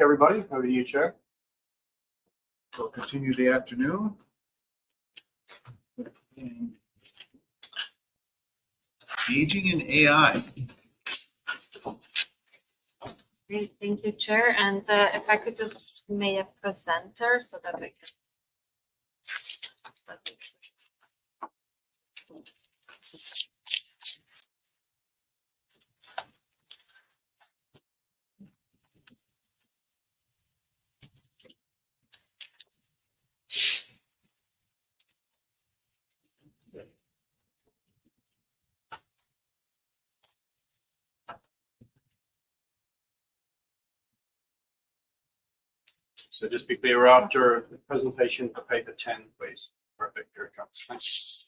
everybody. Over to you, Chair. We'll continue the afternoon. Aging in AI. Great, thank you, Chair. And if I could just make a presenter so that we can. So just be clear, after the presentation for paper 10, please. Perfect, here it comes. Thanks.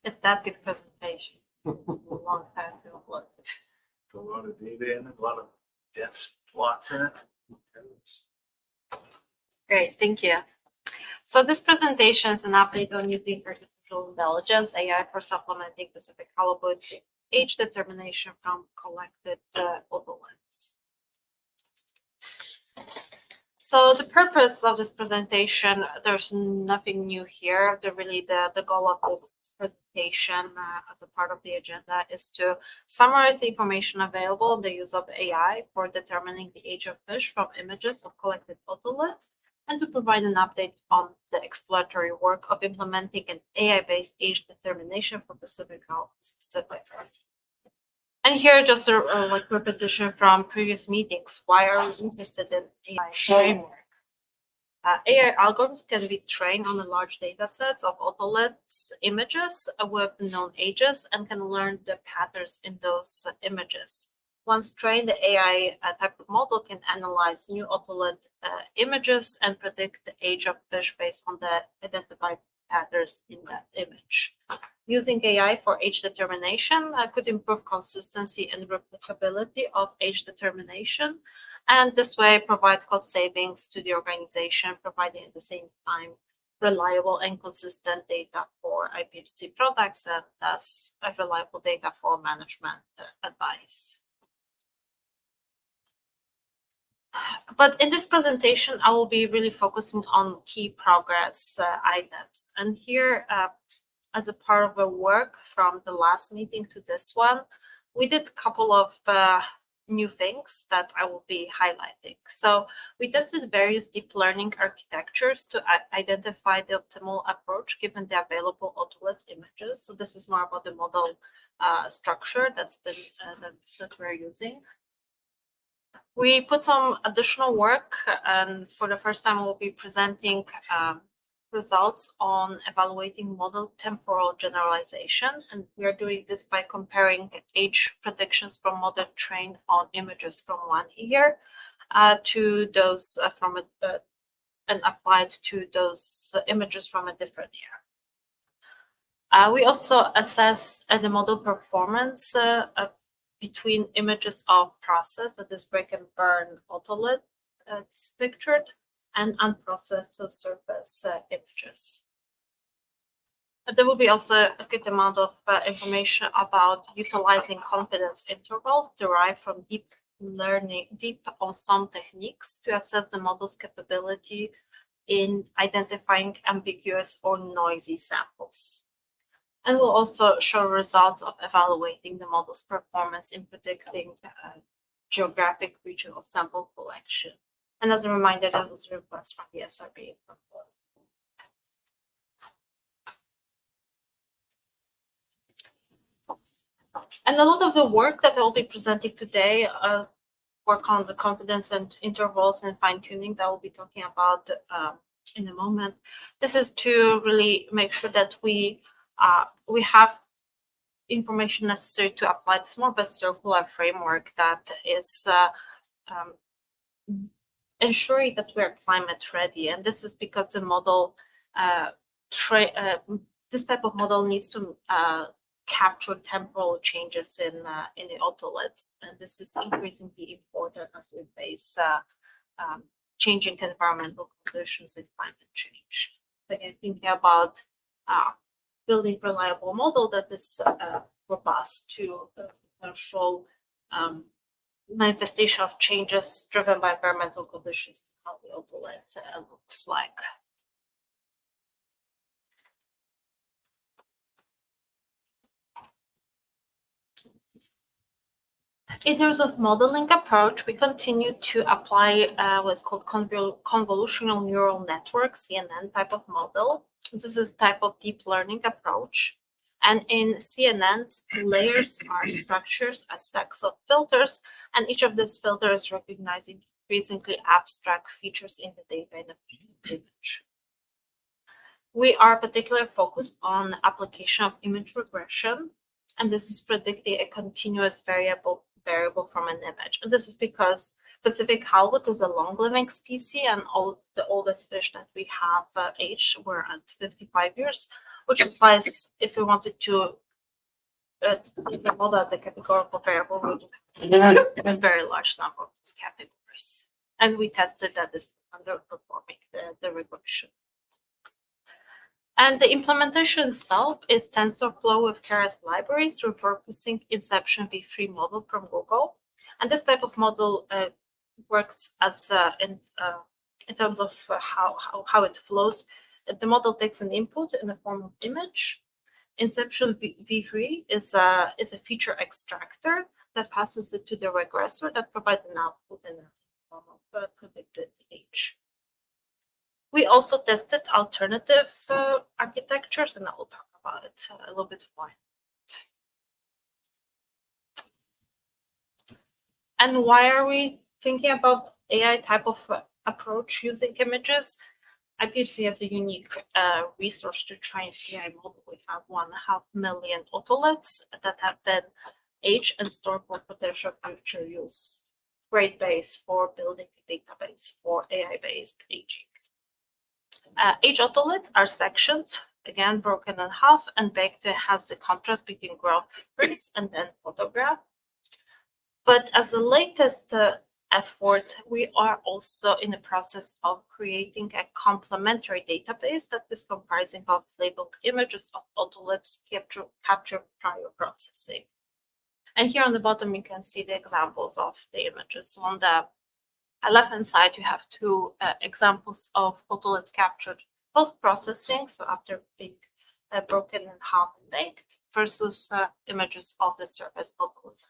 It's that big presentation. A long time to upload. A lot of data in it, a lot of dense plots in it. Great, thank you. So this presentation is an update on using artificial intelligence, AI, for supplementing Pacific halibut age determination from collected otoliths. So the purpose of this presentation, there's nothing new here. The goal of this presentation as a part of the agenda is to summarize the information available on the use of AI for determining the age of fish from images of collected otoliths, and to provide an update on the exploratory work of implementing an AI-based age determination for Pacific halibut specifically. And here, just a repetition from previous meetings. Why are we interested in AI framework? AI algorithms can be trained on a large data sets of otoliths images with known ages and can learn the patterns in those images. Once trained, the AI type of model can analyze new otolith images and predict the age of fish based on the identified patterns in that image. Using AI for age determination could improve consistency and replicability of age determination, and this way provide cost savings to the organization, providing at the same time reliable and consistent data for IPHC products and thus reliable data for management advice. But in this presentation, I will be really focusing on key progress items. And here, as a part of the work from the last meeting to this one, we did a couple of new things that I will be highlighting. So we tested various deep learning architectures to identify the optimal approach given the available otolith images. So this is more about the model structure that we're using. We put some additional work, and for the first time, we'll be presenting results on evaluating model temporal generalization. And we are doing this by comparing age predictions from model trained on images from 1 year to those and applied to those images from a different year. We also assess the model performance between images of process, that is break and burn otolith, it's pictured, and unprocessed, so surface images. There will be also a good amount of information about utilizing confidence intervals derived from deep ensemble techniques to assess the model's capability in identifying ambiguous or noisy samples. And we'll also show results of evaluating the model's performance in predicting geographic regional sample collection. And as a reminder, that was a request from the SRB. And a lot of the work that I'll be presenting today work on the confidence and intervals and fine-tuning that we'll be talking about in a moment. This is to really make sure that we have information necessary to apply this more of a circular framework that is ensuring that we are climate ready. And this is because the model, this type of model needs to capture temporal changes in the otoliths. And this is increasingly important as we face changing environmental conditions and climate change. Again, thinking about building reliable model that is robust to potential manifestation of changes driven by environmental conditions, how the otolith looks like. In terms of modeling approach, we continue to apply what's called convolutional neural network, CNN type of model. This is type of deep learning approach. And in CNNs, layers are structures as stacks of filters, and each of these filters recognizing increasingly abstract features in the data in the image. We are particularly focused on application of image regression, and this is predicting a continuous variable from an image. And this is because Pacific halibut is a long-living species, and the oldest fish that we have aged were at 55 years, which implies if we wanted to model the categorical variable, we would have a very large number of these categories. And we tested that this underperforming the regression. And the implementation itself is TensorFlow with Keras libraries, repurposing Inception v3 model from Google. And this type of model works as in terms of how it flows. The model takes an input in the form of image. Inception v3 is a feature extractor that passes it to the regressor that provides an output in the form of predicted age. We also tested alternative architectures, and I will talk about it a little bit more. And why are we thinking about AI type of approach using images? IPHC has a unique resource to train AI model. We have 1.5 million otoliths that have been aged and stored for potential future use. Great base for building a database for AI-based aging. Age otoliths are sectioned, again broken in half, and baked to enhance the contrast between growth prints and then photograph. But as the latest effort, we are also in the process of creating a complementary database that is comprising of labeled images of otoliths captured prior processing. And here on the bottom, you can see the examples of the images. So on the left-hand side, you have two examples of otoliths captured post-processing, so after being broken in half and baked, versus images of the surface otoliths.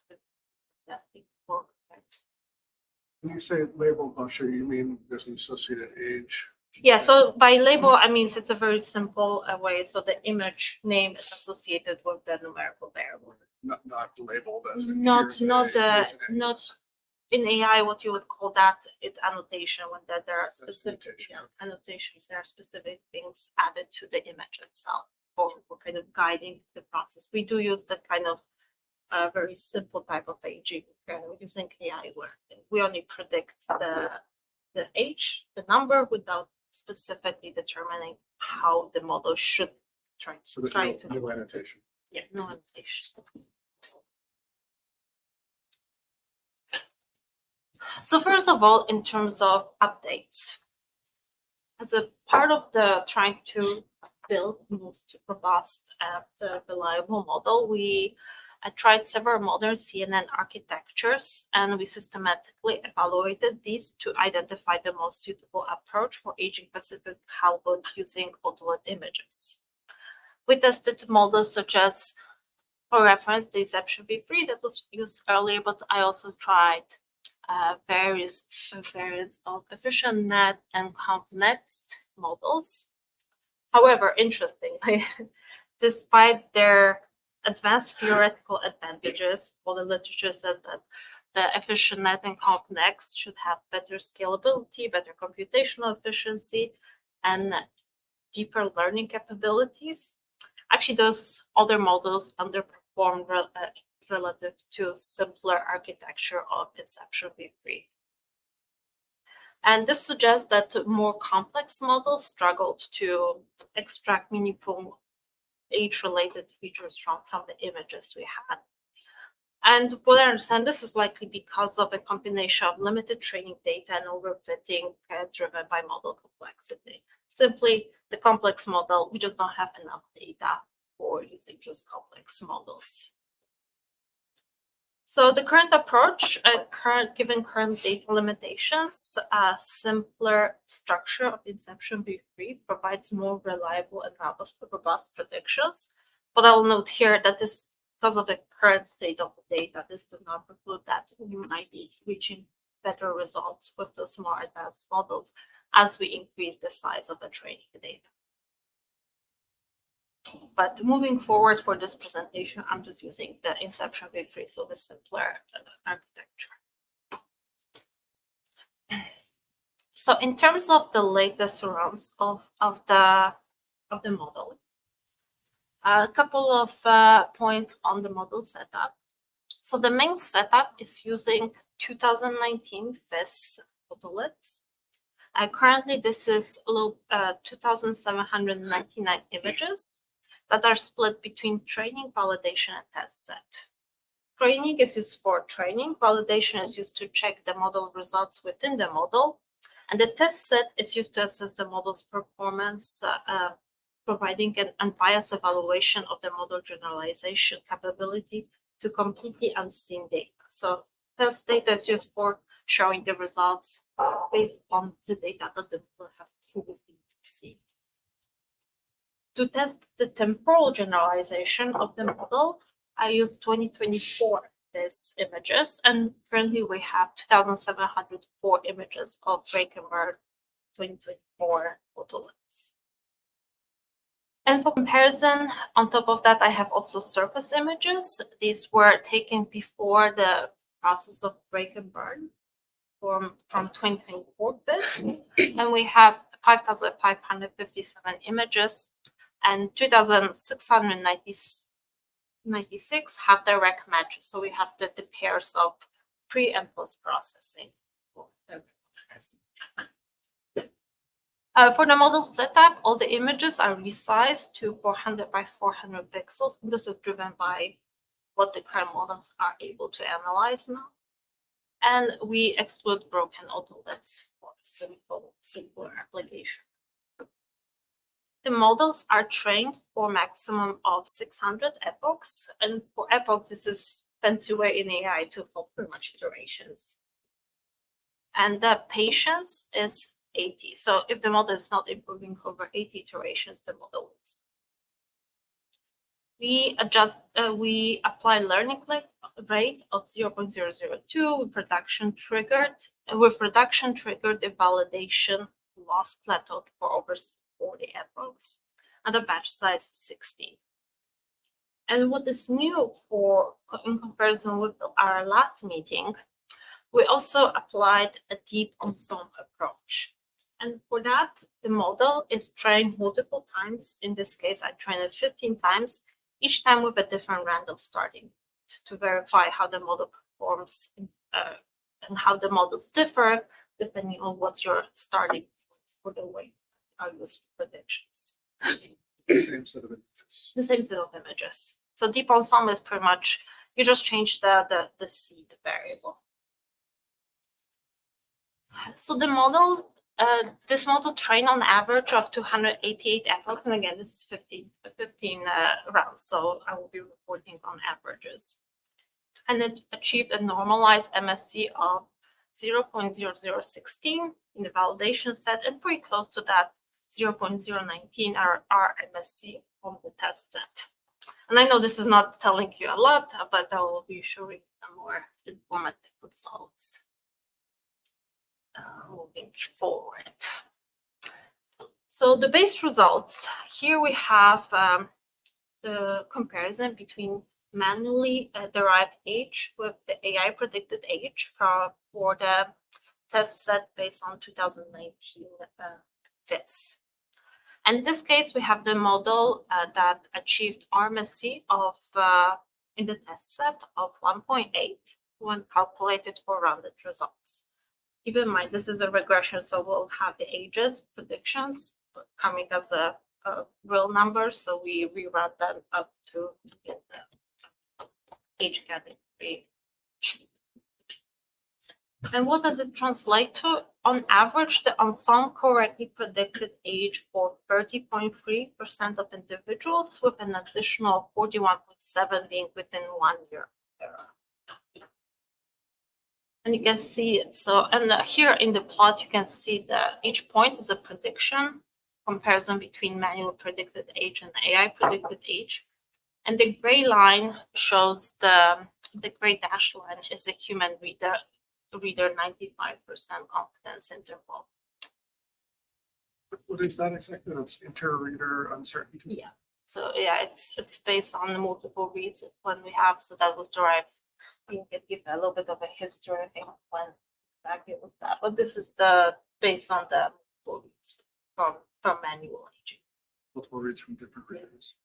When you say labeled, Basha, you mean there's an associated age? Yeah, so by label, I mean it's a very simple way. So the image name is associated with the numerical variable. Not labeled as in Not here's an A. not in AI, what you would call that, it's annotation, when there are specific annotations, there are specific things added to the image itself for kind of guiding the process. We do use the kind of very simple type of aging using AI, where we only predict the age, the number, without specifically determining how the model should try to. No annotation. Yeah, no annotation. So first of all, in terms of updates, as a part of the trying to build the most robust and reliable model, we tried several modern CNN architectures, and we systematically evaluated these to identify the most suitable approach for aging Pacific halibut using otolith images. We tested models such as, for reference, the Inception v3 that was used earlier, but I also tried various variants of EfficientNet and CompNext models. However, interestingly, despite their advanced theoretical advantages, well, the literature says that the EfficientNet and CompNext should have better scalability, better computational efficiency, and deeper learning capabilities. Actually, those other models underperform relative to simpler architecture of Inception v3. And this suggests that more complex models struggled to extract meaningful age-related features from the images we had. And what I understand, this is likely because of a combination of limited training data and overfitting driven by model complexity. Simply, the complex model, we just don't have enough data for using just complex models. So the current approach, given current data limitations, a simpler structure of inception B3 provides more reliable and robust predictions. But I will note here that this, because of the current state of the data, this does not preclude that we might be reaching better results with those more advanced models as we increase the size of the training data. But moving forward for this presentation, I'm just using the Inception V3, so the simpler architecture. So in terms of the latest rounds of the model, a couple of points on the model setup. So the main setup is using 2019 FIS photoliths. Currently, this is 2,799 images that are split between training, validation, and test set. Training is used for training, validation is used to check the model results within the model, and the test set is used to assess the model's performance, providing an unbiased evaluation of the model generalization capability to completely unseen data. So test data is used for showing the results based on the data that the model has previously seen. To test the temporal generalization of the model, I used 2024 FIS images, and currently we have 2,704 images of Breakenberg 2024 photoliths. And for comparison, on top of that, I have also surface images. These were taken before the process of break and burn from 2024 FIS, and we have 5,557 images, and 2,696 have direct matches. So we have the pairs of pre and post processing. For the model setup, all the images are resized to 400 by 400 pixels. And this is driven by what the current models are able to analyze now. And we exclude broken autoliths for simpler application. The models are trained for maximum of 600 epochs. And for epochs, this is fancy way in AI to hold pretty much iterations. And the patience is 80. So if the model is not improving over 80 iterations, the model is. We apply learning rate of 0.002 with reduction triggered. The validation loss plateaued for over 40 epochs, and the batch size is 16. And what is new in comparison with our last meeting, we also applied a deep ensemble approach. And for that, the model is trained multiple times. In this case, I trained it 15 times, each time with a different random starting to verify how the model performs and how the models differ depending on what's your starting points for the way I use predictions. The same set of images. The same set of images. So deep ensemble is pretty much, you just change the seed variable. So the model, this model trained on average of 288 epochs, and again, this is 15 rounds, so I will be reporting on averages. And it achieved a normalized MSC of 0.0016 in the validation set, and pretty close to that 0.019 our MSC on the test set. And I know this is not telling you a lot, but I will be showing some more informative results. Moving forward. So the base results, here we have the comparison between manually derived age with the AI predicted age for the test set based on 2019 FIS. And in this case, we have the model that achieved RMSC of in the test set of 1.8 when calculated for rounded results. keep in mind, this is a regression, so we'll have the ages predictions coming as a real number. So we rerun them up to get the age category. And what does it translate to? On average, the ensemble correctly predicted age for 30.3% of individuals, with an additional 41.7% being within 1 year. And you can see it. So, and here in the plot, you can see that each point is a prediction comparison between manual predicted age and AI predicted age. And the gray line shows the gray dashed line is a human reader 95% confidence interval. What is that exactly? That's inter-reader uncertainty? Yeah. So yeah, it's based on the multiple reads when we have. So that was derived. You can give a little bit of a history of when exactly it was that. But this is the based on the multiple reads from manual aging. Multiple reads from different readers.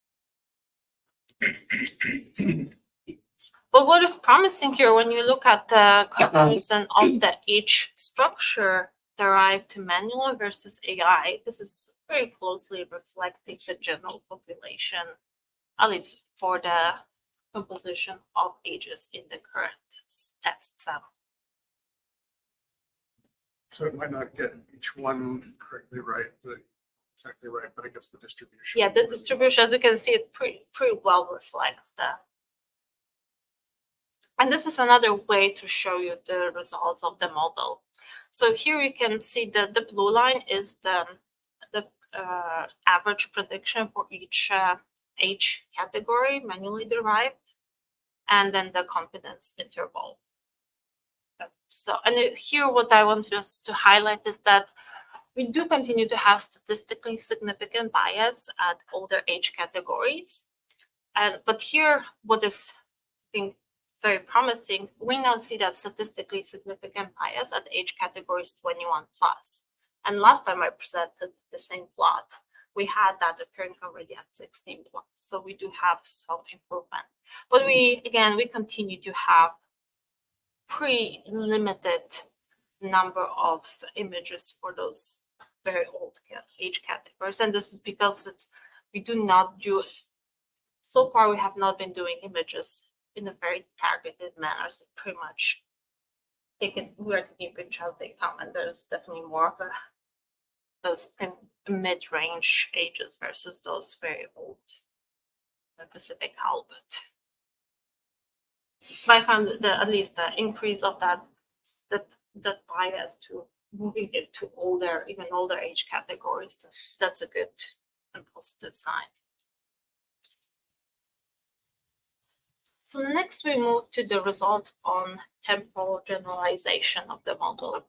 But what is promising here when you look at the comparison of the age structure derived to manual versus AI, this is very closely reflecting the general population, at least for the composition of ages in the current test sample. So it might not get each one correctly right, but exactly right, but I guess the distribution. Yeah, the distribution, as you can see, it pretty well reflects that. And this is another way to show you the results of the model. So here you can see that the blue line is the average prediction for each age category, manually derived, and then the confidence interval. So, and here what I want just to highlight is that we do continue to have statistically significant bias at older age categories. But here, what is being very promising, we now see that statistically significant bias at age categories 21 plus. And last time I presented the same plot, we had that occurring already at 16 plus. So we do have some improvement. But we continue to have pretty limited number of images for those very old age categories. And this is because we do not do, so far we have not been doing images in a very targeted manner. So pretty much we're taking a picture of they come, and there's definitely more of those mid-range ages versus those very old Pacific Halibut. But I found that at least the increase of that bias to moving it to older, even older age categories, that's a good and positive sign. So next we move to the result on temporal generalization of the model.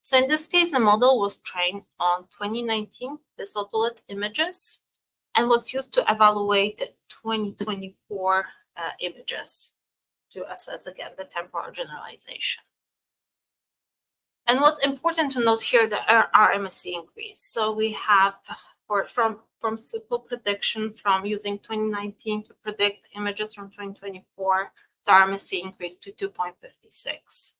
So in this case, the model was trained on 2019 visotolite images and was used to evaluate 2024 images to assess again the temporal generalization. And what's important to note here, the RMSE increase. So we have from simple prediction from using 2019 to predict images from 2024, the RMSE increased to 2.56.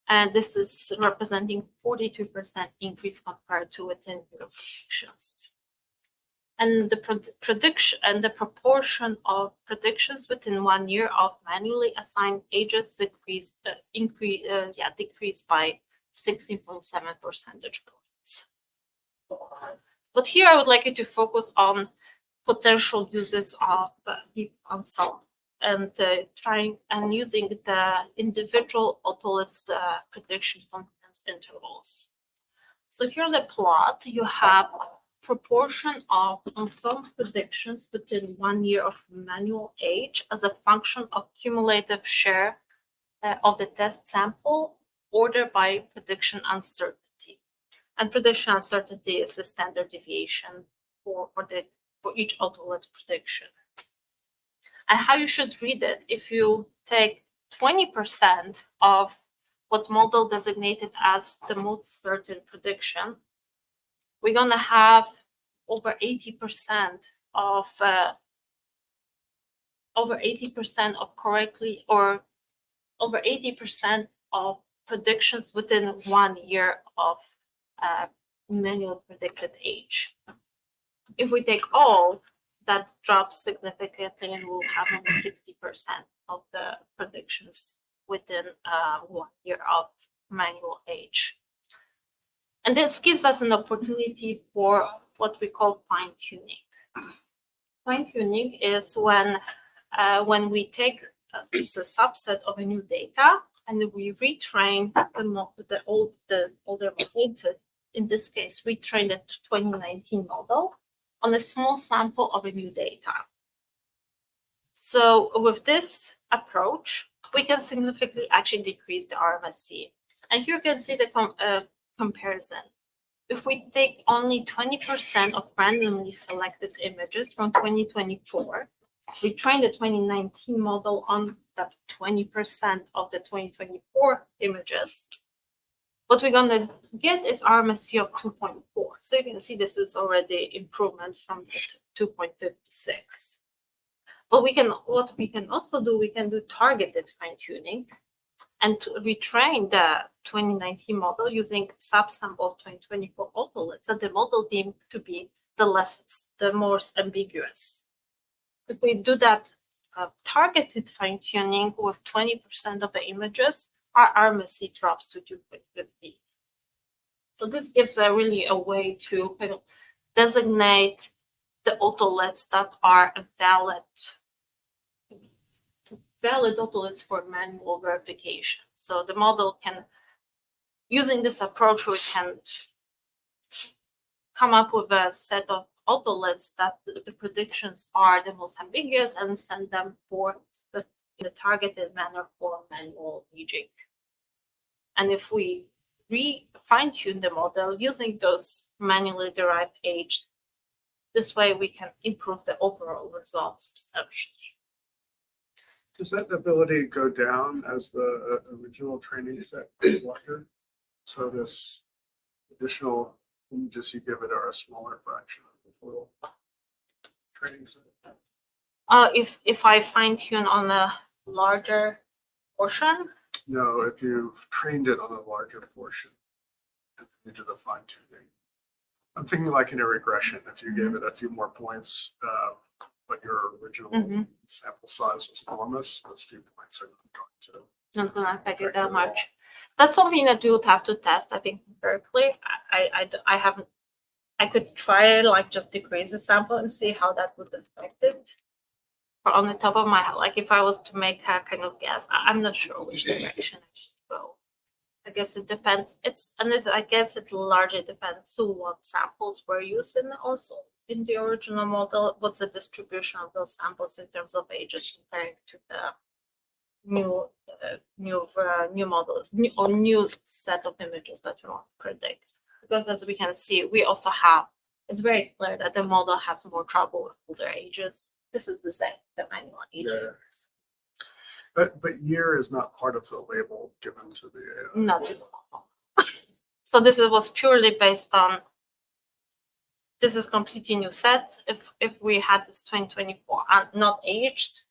And this is representing 42% increase compared to within Europe predictions. And the prediction and the proportion of predictions within 1 year of manually assigned ages decreased by 16.7 percentage points. But here I would like you to focus on potential uses of deep consult and trying and using the individual autologous prediction confidence intervals. So here on the plot, you have proportion of ensemble predictions within 1 year of manual age as a function of cumulative share of the test sample ordered by prediction uncertainty. And prediction uncertainty is the standard deviation for each autologous prediction. And how you should read it, if you take 20% of what model designated as the most certain prediction, we're going to have over 80% of correctly, or over 80% of predictions within 1 year of manual predicted age. If we take all, that drops significantly and we'll have only 60% of the predictions within 1 year of manual age. And this gives us an opportunity for what we call fine tuning. Fine tuning is when we take just a subset of a new data and we retrain the older model. In this case, retrain the 2019 model on a small sample of a new data. So with this approach, we can significantly actually decrease the RMSE. And here you can see the comparison. If we take only 20% of randomly selected images from 2024, we train the 2019 model on that 20% of the 2024 images. What we're going to get is RMSE of 2.4. So you can see this is already improvement from the 2.56. But what we can also do, we can do targeted fine tuning and to retrain the 2019 model using subsample of 2024 autolets that the model deemed to be the most ambiguous. If we do that targeted fine tuning with 20% of the images, our RMSE drops to 2.50. So this gives really a way to kind of designate the autolets that are valid autolets for manual verification. So the model can, using this approach, we can come up with a set of autolets that the predictions are the most ambiguous and send them for in a targeted manner for manual aging. And if we fine-tune the model using those manually derived age, this way we can improve the overall results substantially. Does that ability go down as the original training set is larger? So this additional images you give it are a smaller fraction of the total training set? If I fine tune on a larger portion? No, if you've trained it on a larger portion and you do the fine tuning. I'm thinking like in a regression, if you gave it a few more points, but your original sample size was enormous, those few points are Not going to affect it that much. That's something that we would have to test, I think, empirically. I haven't, I could try like just decrease the sample and see how that would affect it. But on the top of my head, like if I was to make a kind of guess, I'm not sure which direction I should go. I guess it depends. I guess it largely depends on what samples were used in also in the original model. What's the distribution of those samples in terms of ages compared to the new models, new set of images that you want to predict? Because as we can see, we also have, it's very clear that the model has more trouble with older ages. This is the same, the manual aging. Yeah. But year is not part of the label given to the Not to the model. So this was purely based on, this is completely new set. If we had this 2024 and not aged,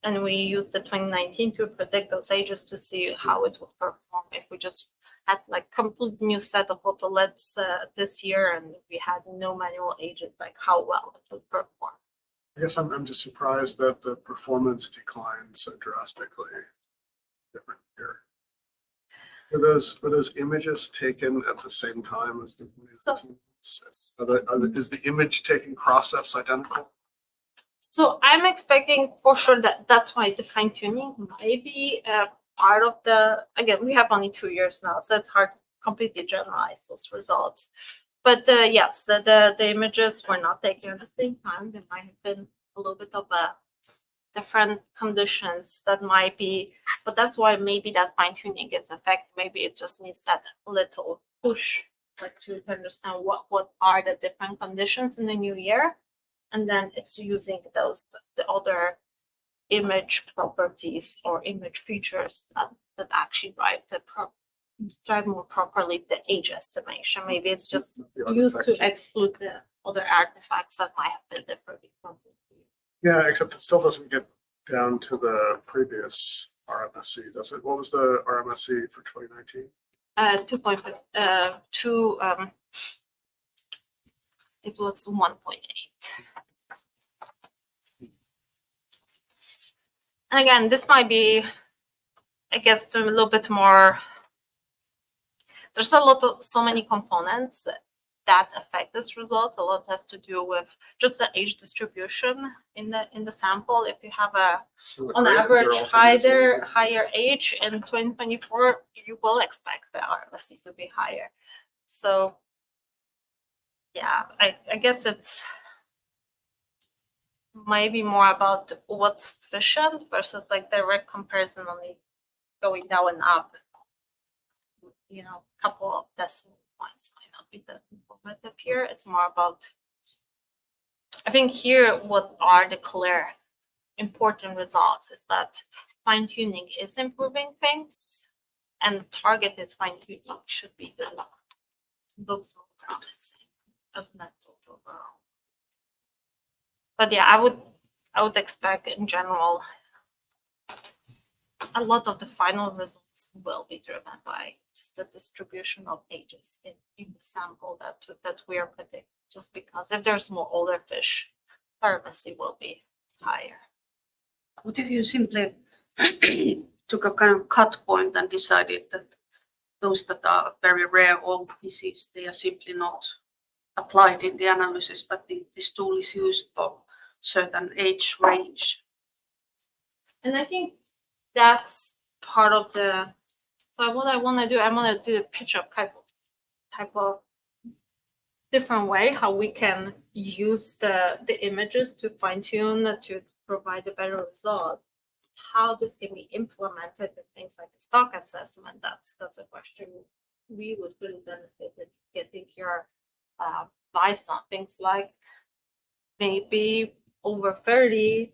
and we used the 2019 to predict those ages to see how it would perform if we just had like complete new set of autolets this year and we had no manual ages, like how well it would perform. I guess I'm just surprised that the performance declined so drastically different here. Were those images taken at the same time as the 2019? Is the image taking process identical? So I'm expecting for sure that that's why the fine tuning might be part of the, again, we have only 2 years now, so it's hard to completely generalize those results. But yes, the images were not taken at the same time. There might have been a little bit of a different conditions that might be, but that's why maybe that fine tuning is effective. Maybe it just needs that little push, like to understand what are the different conditions in the new year. And then it's using the other image properties or image features that actually drive more properly the age estimation. Maybe it's just used to exclude the other artifacts that might have been different. Yeah, except it still doesn't get down to the previous RMSC, does it? What was the RMSC for 2019? 2.5, it was 1.8. And again, this might be, I guess, a little bit more. There's so many components that affect these results. A lot has to do with just the age distribution in the sample. If you have on average higher age in 2024, you will expect the RMSC to be higher. So yeah, I guess it's maybe more about what's sufficient versus like direct comparison only going down and up. You know, a couple of decimal points might not be the informative here. It's more about, I think here what are the clear important results is that fine-tuning is improving things, and targeted fine-tuning should be the looks more promising as methods overall. But yeah, I would expect in general a lot of the final results will be driven by just the distribution of ages in the sample that we are predicting. Just because if there's more older fish, RMSC will be higher. What if you simply took a kind of cut point and decided that those that are very rare old species, they are simply not applied in the analysis, but this tool is used for certain age range? And I think that's part of the. So what I want to do, I want to do a pitch up type of different way how we can use the images to fine tune to provide a better result. How this can be implemented in things like the stock assessment, that's a question we would really benefit in getting your advice on. Things like maybe over 30,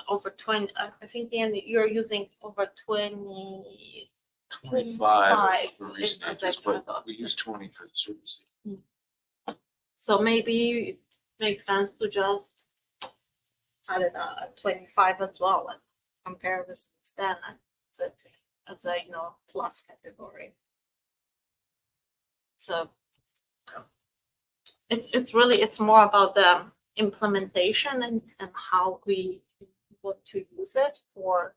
over 20, I think you're using over 20. 25 for is recent what I interest, kinda but thought. we use 20 for the service. So maybe it makes sense to just add it at 25 as well and compare with then as a plus category. So it's more about the implementation and how we want to use it for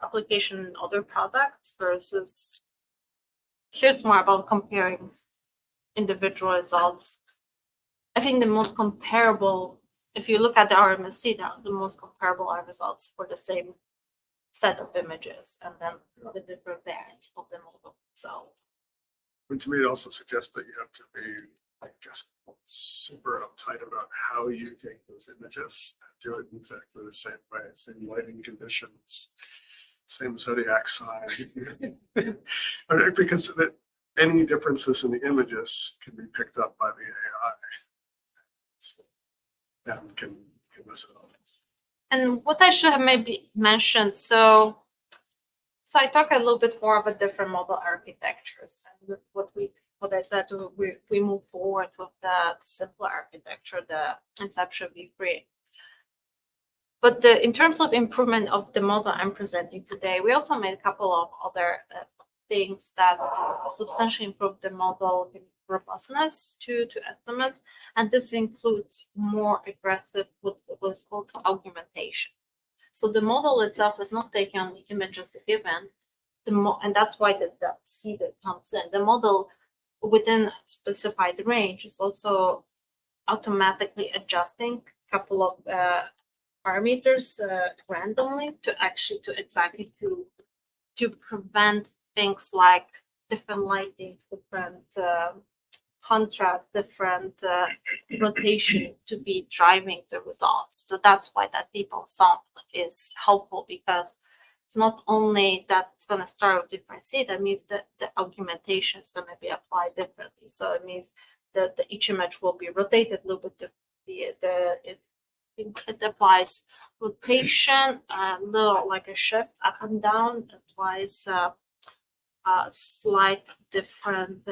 application in other products versus here it's more about comparing individual results. I think the most comparable, if you look at the RMSC, the most comparable are results for the same set of images and then the different variants of the model itself. And to me, it also suggests that you have to be, I guess, super uptight about how you take those images and do it in exactly the same way, same lighting conditions, same zodiac sign. Because any differences in the images can be picked up by the AI and can mess it up. And what I should have maybe mentioned, so I talk a little bit more about different model architectures and what I said, we move forward with the simpler architecture, the Inception V3. But in terms of improvement of the model I'm presenting today, we also made a couple of other things that substantially improve the model robustness to estimates, and this includes more aggressive what is called augmentation. So the model itself is not taking on the images given, and that's why that C that comes in. The model within a specified range is also automatically adjusting a couple of parameters randomly to prevent things like different lighting, different contrast, different rotation to be driving the results. So that's why that deep ensemble is helpful, because it's not only that it's going to start with different seed, that means that the augmentation is going to be applied differently. So it means that each image will be rotated a little bit differently. It applies rotation, a little like a shift up and down, applies a slight different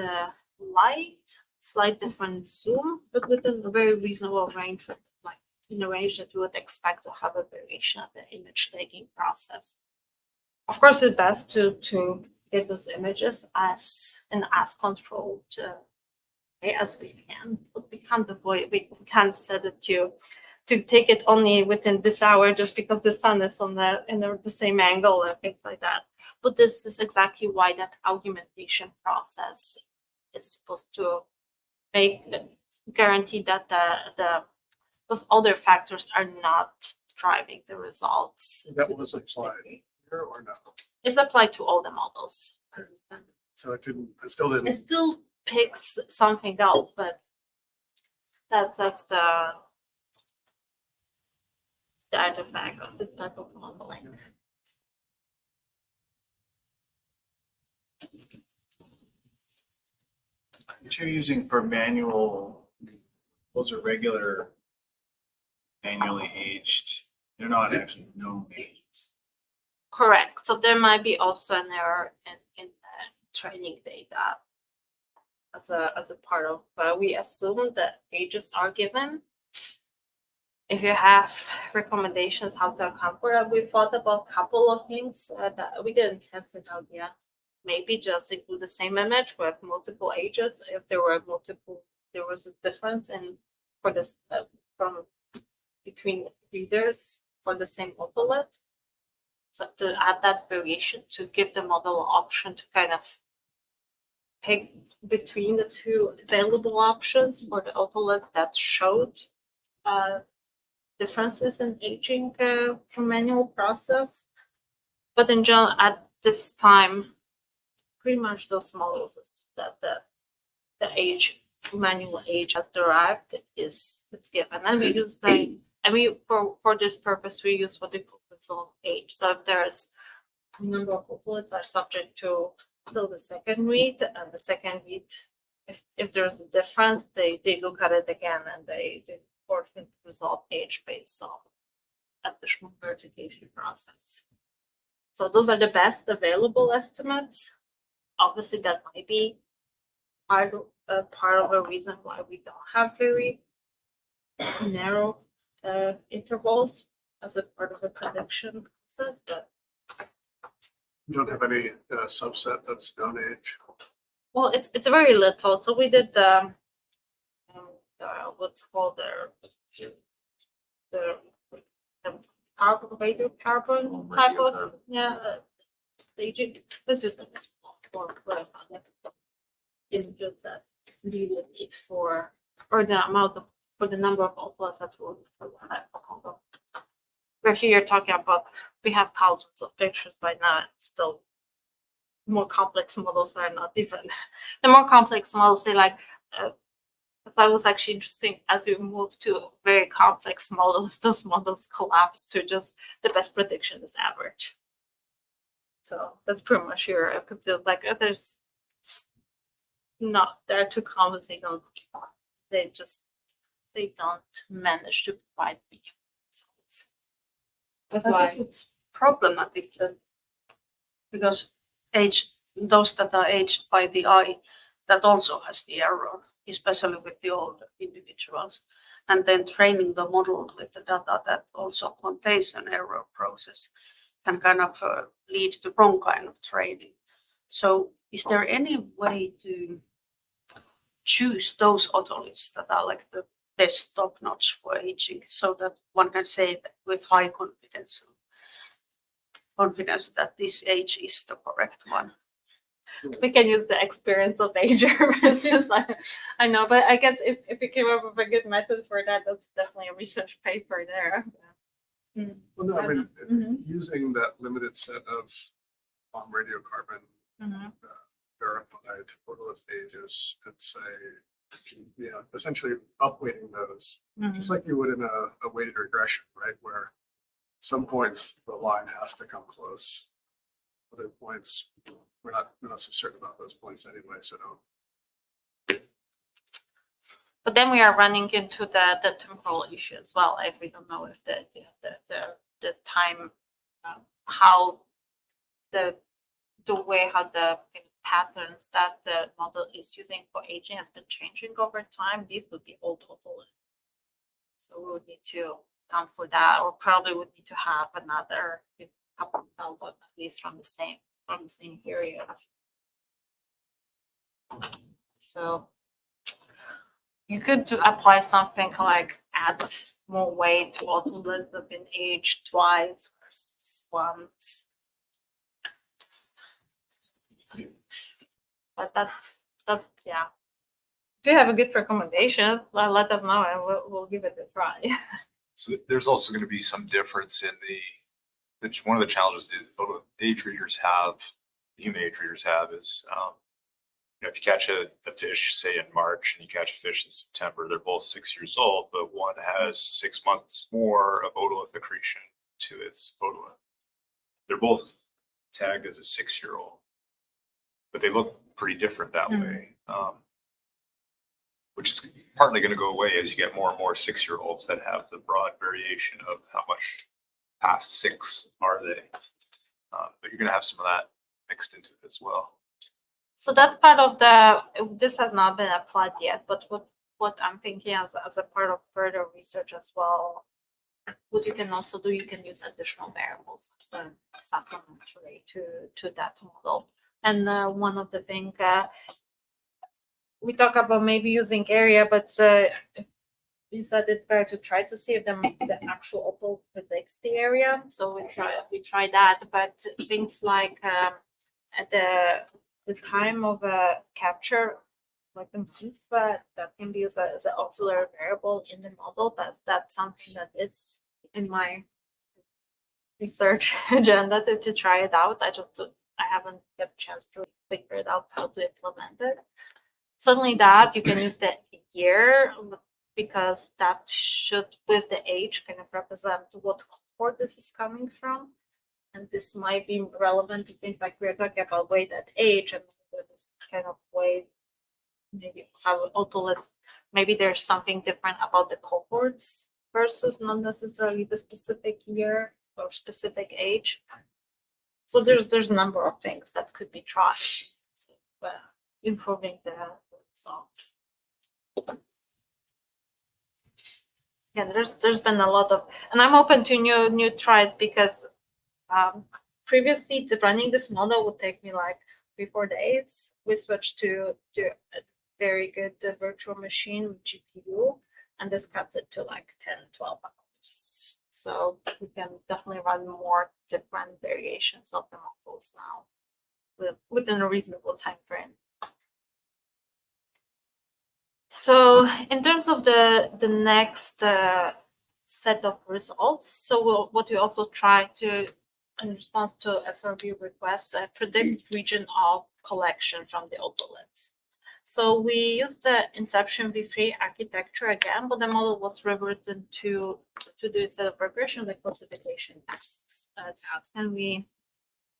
light, slight different zoom, but within a very reasonable range, with like in the range that you would expect to have a variation of the image taking process. Of course, it's best to get those images as controlled way as we can, but we can't avoid, we can't set it to take it only within this hour just because the sun is on the same angle and things like that. But this is exactly why that augmentation process is supposed to guarantee that those other factors are not driving the results. That was applied here or no? It's applied to all the models. So it still didn't. It still picks something else, but that's the artifact of this type of modeling. What you're using for manual, those are regular manually aged. They're not actually known ages. Correct. So there might be also an error in the training data as a part of, we assume that ages are given. If you have recommendations how to account for that, we thought about a couple of things that we didn't test it out yet. Maybe just include the same image with multiple ages. If there was a difference for this from between readers for the same autolet. So to add that variation to give the model an option to kind of pick between the two available options for the autolets that showed differences in aging from manual process. But in general, at this time, pretty much those models that the manual age has derived it's given, and we use for this purpose we use what we call resolved age. So if there's a number of autolets are subject to still the second read, and the second read, if there's a difference, they look at it again and they forfeit resolve age based on additional verification process. So those are the best available estimates. Obviously, that might be part of a reason why we don't have very narrow intervals as a part of the prediction process, but You don't have any subset that's known age. well, it's very little. So we did the what's called the carbon type of aging. Let's just images that we would need for the number of autolets that we would for the type of model. Where here you're talking about we have thousands of pictures by now. It's still more complex models are not even the more complex models say like that was actually interesting as we move to very complex models, those models collapse to just the best prediction is average. So that's pretty much your because like they're too complex, they don't manage to provide the results. That's I why guess it's problematic because those that are aged by the eye, that also has the error, especially with the older individuals. And then training the model with the data that also contains an error process can kind of lead to wrong kind of training. So is there any way to choose those autolets that are like the best top notch for aging so that one can say that with high confidence that this age is the correct one? we can use the experience of ager versus I know, but I guess if we came up with a good method for that, that's definitely a research paper there. Well, no, I mean, Mhm. using that limited set of radiocarbon Mhm. verified autolus ages and say, essentially upweighting those, just like you would in a weighted regression, right? Where some points the line has to come close. Other points, we're not so certain about those points anyway, so don't. But then we are running into the temporal issue as well. Like we don't know if the time, how the way how the patterns that the model is using for aging has been changing over time. These would be old autolets. So So we would need to account for that, or probably would need to have another couple of thousand at least from the same period. So you could apply something like add more weight to autolysis that have been aged twice versus once. But that's yeah. If you have a good recommendation, let us know and we'll give it a try. So there's also going to be some difference in one of the challenges that age readers have, human age readers have is, if you catch a fish, say in March, and you catch a fish in September, they're both 6 years old, but one has 6 months more of otolith accretion to its otolith. They're both tagged as a 6-year-old, but they look pretty different that way. Which is partly going to go away as you get more and more 6-year-olds that have the broad variation of how much past 6 are they. But you're going to have some of that mixed into it as well. So that's part of this has not been applied yet, but what I'm thinking as a part of further research as well, what you can also do, you can use additional variables as a supplementary to that model. And one of the things we talk about maybe using area, but we said it's better to try to see if the actual opal predicts the area. So we try that, but things like at the time of capture, like the move, that can be used as an auxiliary variable in the model. That's something that is in my research agenda to try it out. I haven't got a chance to figure it out how to implement it. Certainly that you can use the year, because that should, with the age, kind of represent what cohort this is coming from. And this might be relevant to things like we're talking about weight at age, and this kind of weight, maybe how otoliths, maybe there's something different about the cohorts versus not necessarily the specific year or specific age. So there's a number of things that could be tried, improving the results. Yeah, there's been a lot of, and I'm open to new tries, because previously running this model would take me like 3-4 days. We switched to a very good virtual machine with GPU, and this cuts it to like 10-12 hours. So we can definitely run more different variations of the models now within a reasonable time frame. So in terms of the next set of results, so what we also try to, in response to SRB request, predict region of collection from the otoliths. So we used the Inception V3 architecture again, but the model was rewritten to do a set of regression like classification tasks, and we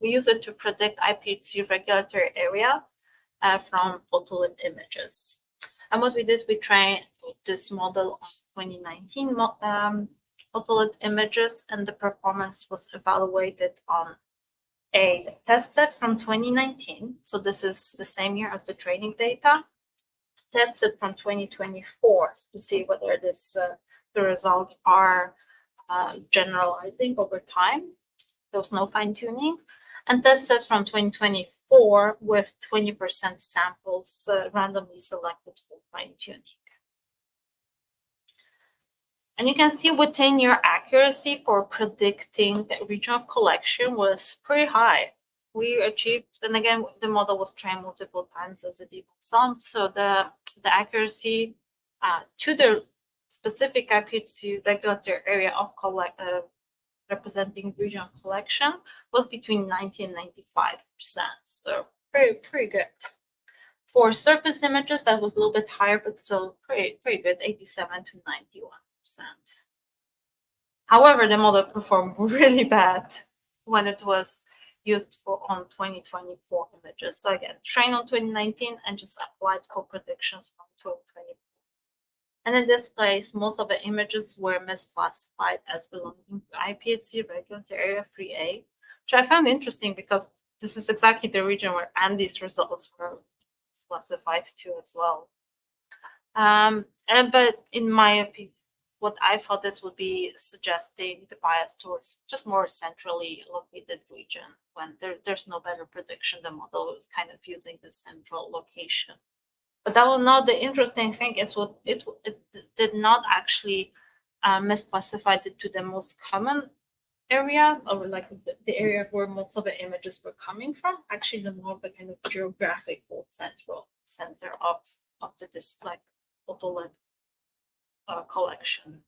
use it to predict IPHC regulatory area from otolith images. And what we did, we trained this model on 2019 otolith images, and the performance was evaluated on a test set from 2019. So this is the same year as the training data. Test set from 2024 to see whether the results are generalizing over time. There was no fine tuning. And test set from 2024 with 20% samples randomly selected for fine tuning. And you can see within your accuracy for predicting the region of collection was pretty high. We achieved, and again, the model was trained multiple times as a default sum. So the accuracy to the specific IPHC regulatory area of representing region of collection was between 90 and 95%. So pretty good. For surface images, that was a little bit higher, but still pretty good, 87 to 91%. However, the model performed really bad when it was used on 2024 images. So again, trained on 2019 and just applied for predictions from 2024. And in this case, most of the images were misclassified as belonging to IPHC regulatory area 3A, which I found interesting because this is exactly the region where Andy's results were classified to as well. But in my opinion, what I thought this would be suggesting the bias towards just more centrally located region when there's no better prediction. The model is kind of using the central location. But that was not the interesting thing is what it did not actually misclassify it to the most common area or like the area where most of the images were coming from. Actually, the more the kind of geographical center of the display photolit collection.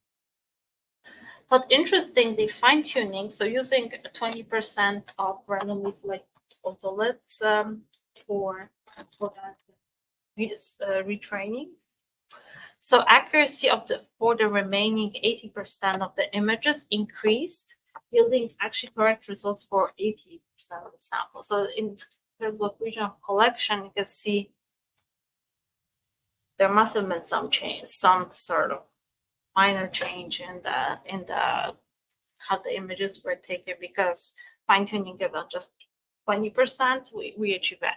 But interestingly, fine tuning, so using 20% of randomly selected photoliths for that retraining. So accuracy for the remaining 80% of the images increased, yielding actually correct results for 80% of the sample. So in terms of region of collection, you can see there must have been some change, some sort of minor change in the how the images were taken, because fine tuning it on just 20%, we achieve that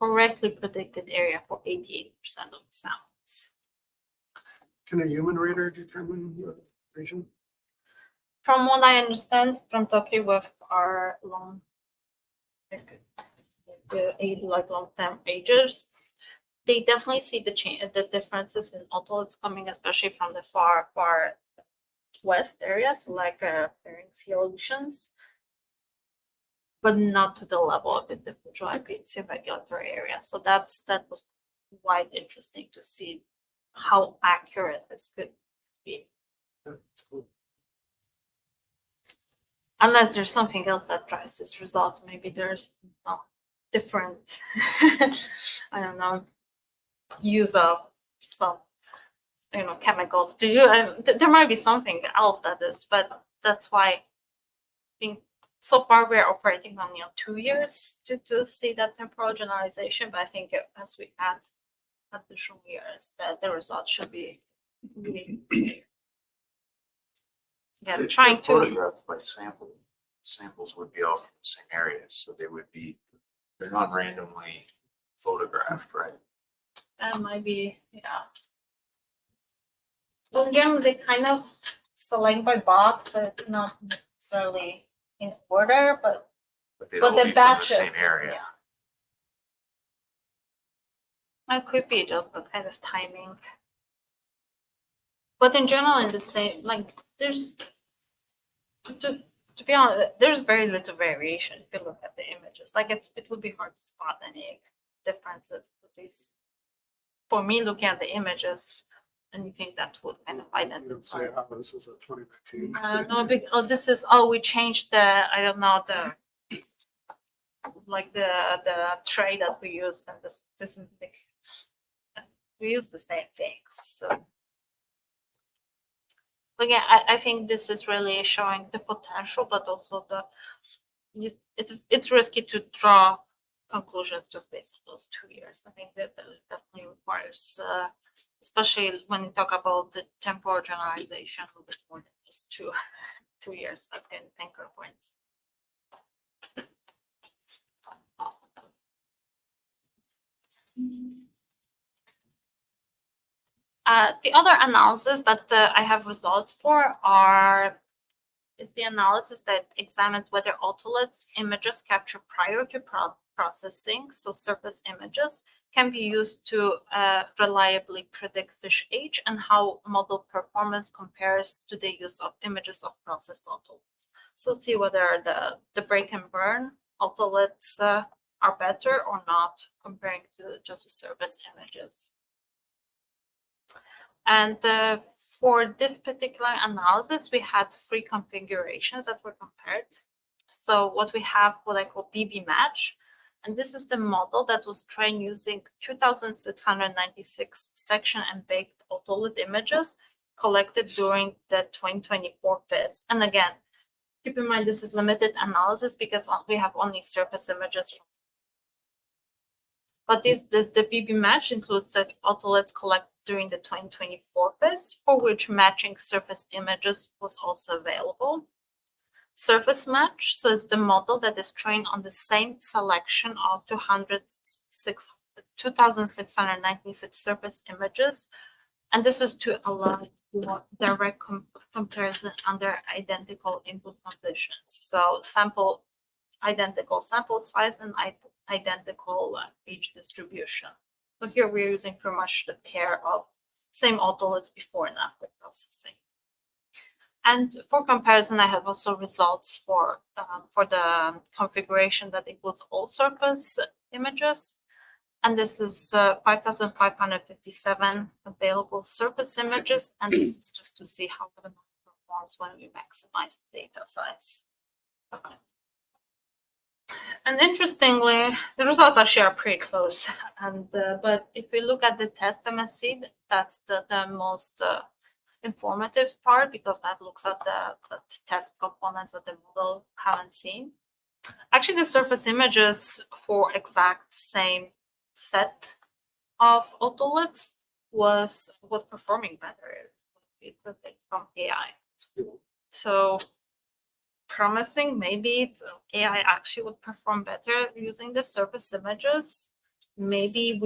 correctly predicted area for 88% of the samples. Can a human reader determine the region? From what I understand from talking with our long term agers, they definitely see the differences in otoliths coming, especially from the far west areas, like Bering Sea oceans, but not to the level of individual IPHC regulatory areas. So that was quite interesting to see how accurate this could be. That's cool. Unless there's something else that drives these results, maybe there's different, I don't know, use of some, chemicals. There might be something else that is, but that's why I think so far we're operating on 2 years to see that temporal generalization. But I think as we add additional years, that the results should be really If trying they're to photographed by samples would be all from the same areas, so they're not randomly photographed, right? that might be Well, in general, they kind of select by box, so it's not necessarily in order, but They'd but all the be from batches, the same area. It could be just the kind of timing. But in general, in the same, there's, to be honest, there's very little variation if you look at the images. It would be hard to spot any differences, at least for me looking at the images, and you think that would kind of You would say, identify. oh, this is a 2019. No, this is, we changed I don't know, the tray that we used, and this is we use the same things. So again, I think this is really showing the potential, but also it's risky to draw conclusions just based on those 2 years. I think that definitely requires, especially when you talk about the temporal generalization, a little bit more than just 2 years. That's kind of anchor points. The other analysis that I have results for is the analysis that examined whether otoliths images captured prior to processing, so surface images, can be used to reliably predict fish age, and how model performance compares to the use of images of processed otoliths. So see whether the break and burn otoliths are better or not comparing to just the surface images. And for this particular analysis, we had 3 configurations that were compared. So what we have, what I call BB match, and this is the model that was trained using 2,696 section and baked otolith images collected during the 2024 PIS. And again, keep in mind this is limited analysis because we have only surface images. But the BB match includes the otoliths collected during the 2024 PIS, for which matching surface images was also available. Surface match, so it's the model that is trained on the same selection of 2,696 surface images, and this is to allow direct comparison under identical input conditions. So identical sample size and identical age distribution. But here we're using pretty much the pair of same autolyds before and after processing. And for comparison, I have also results for the configuration that includes all surface images. And this is 5,557 available surface images. And this is just to see how the model performs when we maximize the data size. And interestingly, the results actually are pretty close. And but if we look at the test MSC, that's the most informative part, because that looks at the test components that the model haven't seen. Actually, the surface images for exact same set of autolyds was performing better from AI. So promising, maybe AI actually would perform better using the surface images. Maybe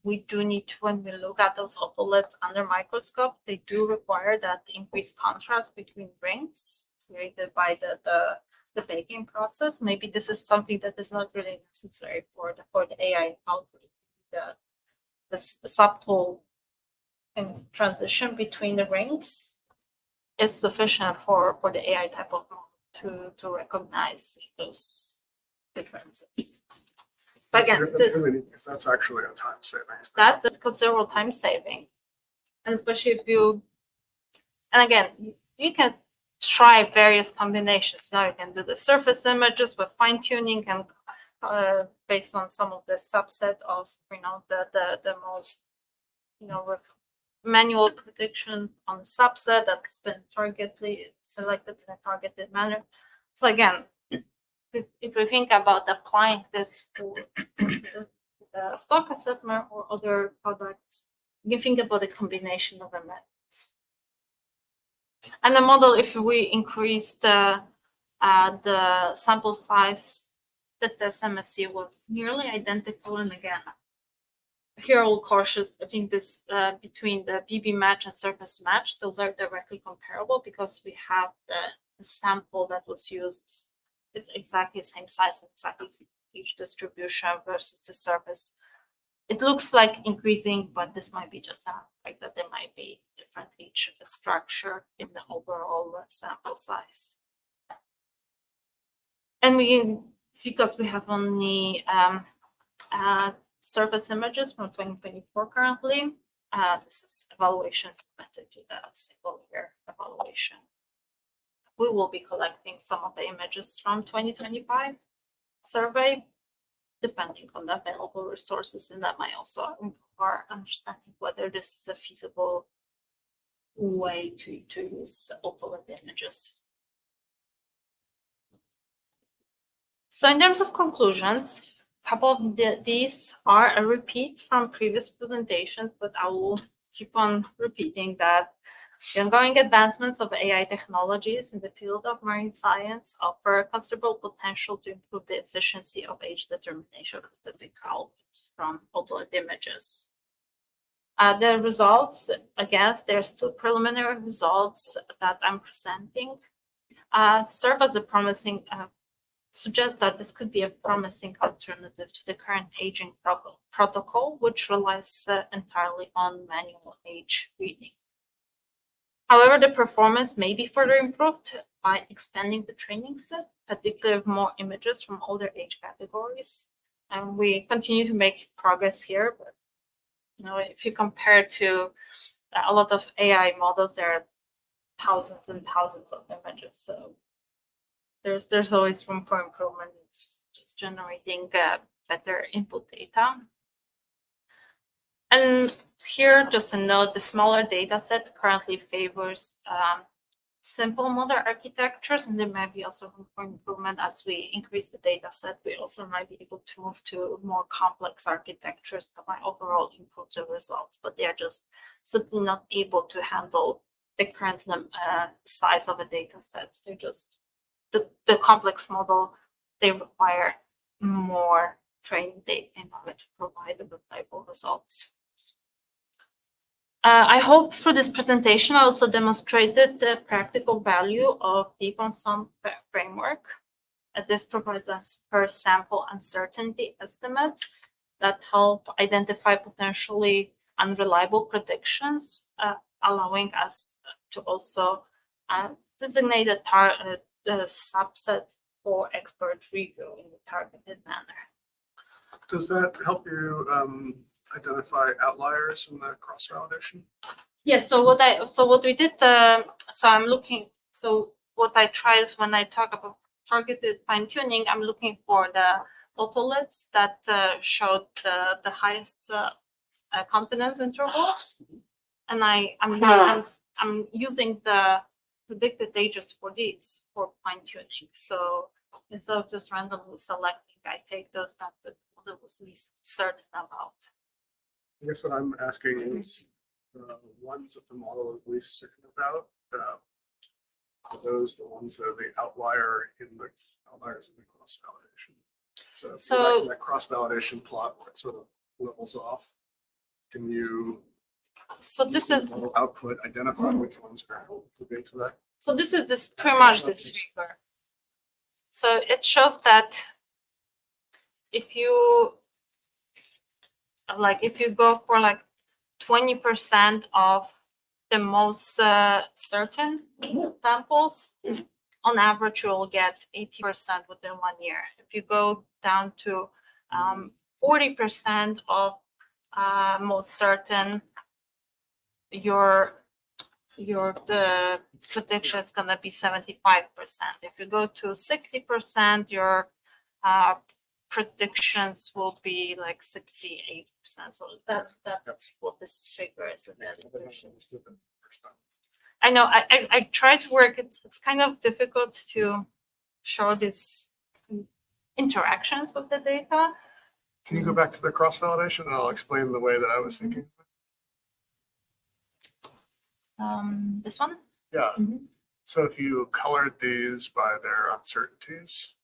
we do need to, when we look at those autolyds under microscope, they do require that increased contrast between rings created by the baking process. Maybe this is something that is not really necessary for the AI output. The subtle transition between the rings is sufficient for the AI type of model to recognize those differences. But again, That's really neat, because that's actually a time savings. that's considerable time saving. And especially if you, and again, you can try various combinations. You know, you can do the surface images with fine tuning and based on some of the subset of, you know, the most, you know, with manual prediction on the subset that's been selected in a targeted manner. So again, if we think about applying this to the stock assessment or other products, you think about a combination of the methods. And the model, if we increase the sample size, the test MSC was nearly identical. And again, here all cautious. I think this between the BB match and surface match, those are directly comparable because we have the sample that was used. It's exactly the same size and exactly each distribution versus the surface. It looks like increasing, but this might be just a fact that there might be different each structure in the overall sample size. And because we have only surface images from 2024 currently, this is evaluations limited to the single year evaluation. We will be collecting some of the images from 2025 survey, depending on the available resources, and that might also improve our understanding whether this is a feasible way to use autolyt images. So in terms of conclusions, a couple of these are a repeat from previous presentations, but I will keep on repeating that the ongoing advancements of AI technologies in the field of marine science offer considerable potential to improve the efficiency of age determination of specific outputs from autolyt images. The results, again, they're still preliminary results that I'm presenting, serve as a promising, suggest that this could be a promising alternative to the current aging protocol, which relies entirely on manual age reading. However, the performance may be further improved by expanding the training set, particularly with more images from older age categories. And we continue to make progress here, but you know, if you compare to a lot of AI models, there are thousands and thousands of images. So there's always room for improvement. It's just generating better input data. And here, just a note, the smaller data set currently favors simple model architectures, and there might be also room for improvement as we increase the data set. We also might be able to move to more complex architectures that might overall improve the results, but they are just simply not able to handle the current size of a data set. They're just, the complex model, they require more training data in order to provide the reliable results. I hope for this presentation, I also demonstrated the practical value of deep on sum framework. This provides us per sample uncertainty estimates that help identify potentially unreliable predictions, allowing us to also designate a subset for expert review in a targeted manner. Does that help you identify outliers in the cross-validation? Yeah, so what we did, what I tried when I talk about targeted fine tuning, I'm looking for the autolets that showed the highest confidence interval, and I'm using the predicted ages for these for fine tuning. So instead of just randomly selecting, I take those that the model was least certain about. I guess what I'm asking is ones that the model is least certain about. Are those the ones that are the outliers in the cross validation? So, back to that cross validation plot where it sort of levels off. Can you? So this is output identify which ones are contributing to that. So this is pretty much this figure. So it shows that if you go for like 20% of the most certain samples, on average, you'll get 80% within 1 year. If you go down to 40% of most certain, the prediction is going to be 75%. If you go to 60%, your predictions will be like 68%. So that's what this figure is. I know. I try to work. It's kind of difficult to show these interactions with the data. Can you go back to the cross validation and I'll explain the way that I was thinking? This one? Yeah. Mhm. So if you colored these by their uncertainties,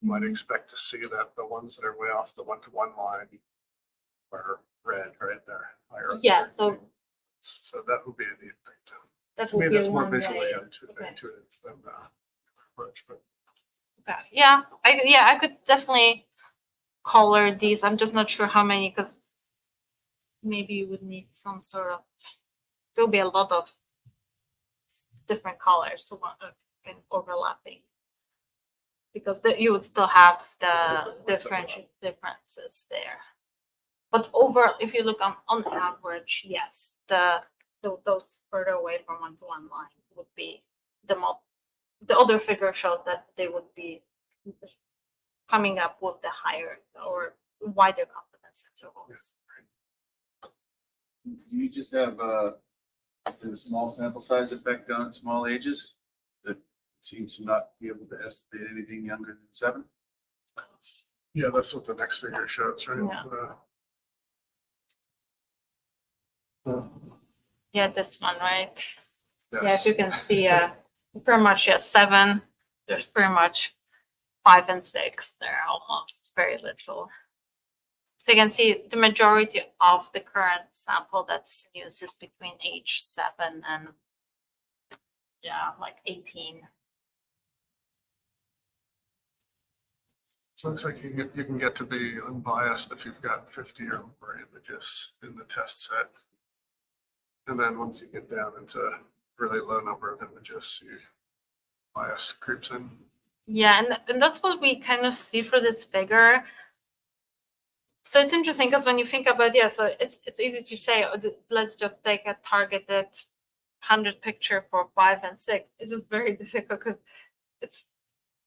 you might expect to see that the ones that are way off the 1-to-1 line are red right there. Higher Yeah, uncertainty. So that would be a neat thing to. That To would me, be that's more one visually way. intuitive than approach, but Okay. Yeah, I could definitely color these. I'm just not sure how many because maybe you would need some sort of. There'll be a lot of different colors so and overlapping because you would still have the differences there. But if you look on average, yes, those further away from 1-to-1 line would be the other figure showed that they would be coming up with the higher or wider confidence intervals. You just have a small sample size effect on small ages that seems to not be able to estimate anything younger than 7. yeah, that's what the next figure shows, right? Yeah. Yeah, this one, right? Yes. Yeah, if you can see, pretty much 7. There's pretty much 5 and 6. They're almost very little. So you can see the majority of the current sample that's used is between age 7 and like 18. So it looks like you can get to be unbiased if you've got 50 or more images in the test set. And then once you get down into a really low number of images, your bias creeps in. Yeah, and that's what we kind of see for this figure. So it's interesting because when you think about so it's easy to say, let's just take a targeted 100 picture for 5 and 6. It's just very difficult because it's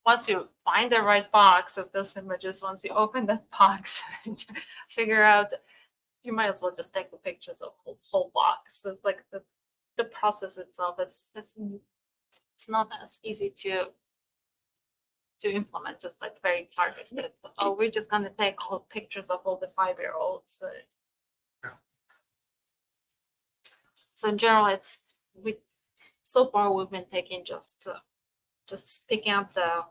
once you find the right box of those images, once you open that box and figure out, you might as well just take the pictures of whole box. So it's like the process itself is it's not as easy to implement, just like very targeted. Oh, we're just gonna take all pictures of all the 5-year-olds. So in general, so far we've been taking just picking up the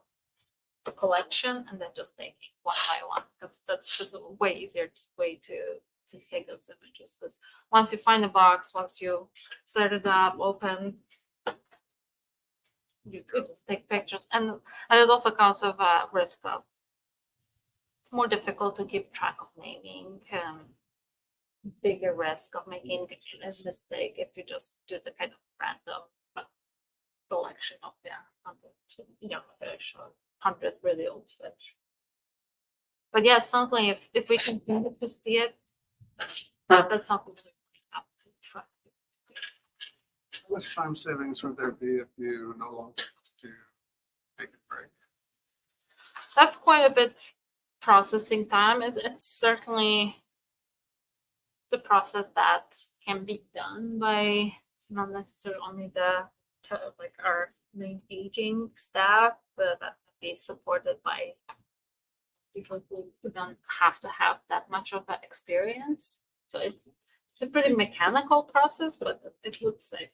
collection and then just taking one by one because that's just a way easier way to to take those images. Because once you find a box, once you set it up, open, you could just take pictures, and it also comes with a risk of it's more difficult to keep track of naming. Bigger risk of making a mistake if you just do the kind of random collection of 100 young fish or 100 really old fish. But yes, certainly if we continue to see it, that's something we have to try. How much time savings would there be if you no longer have to take a break? That's quite a bit processing time. It's certainly the process that can be done by not necessarily only like our main aging staff, but that can be supported by people who don't have to have that much of an experience. So it's a pretty mechanical process, but it would save.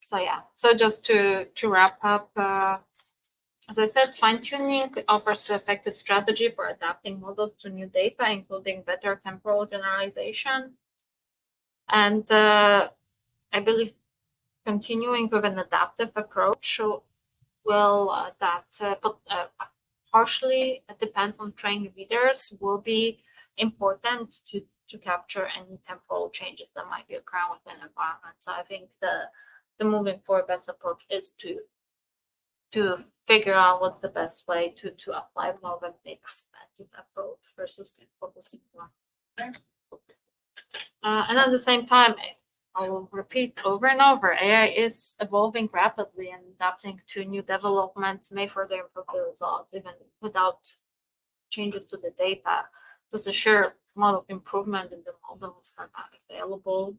So yeah, so just to wrap up, as I said, fine-tuning offers an effective strategy for adapting models to new data, including better temporal generalization. And I believe continuing with an adaptive approach will partially depends on trained readers will be important to capture any temporal changes that might be occurring within an environment. So I think the moving forward best approach is to figure out what's the best way to apply more of a mixed method approach versus focusing on. And at the same time, I will repeat over and over, AI is evolving rapidly and adapting to new developments may further improve the results, even without changes to the data. There's a sheer amount of improvement in the models that are available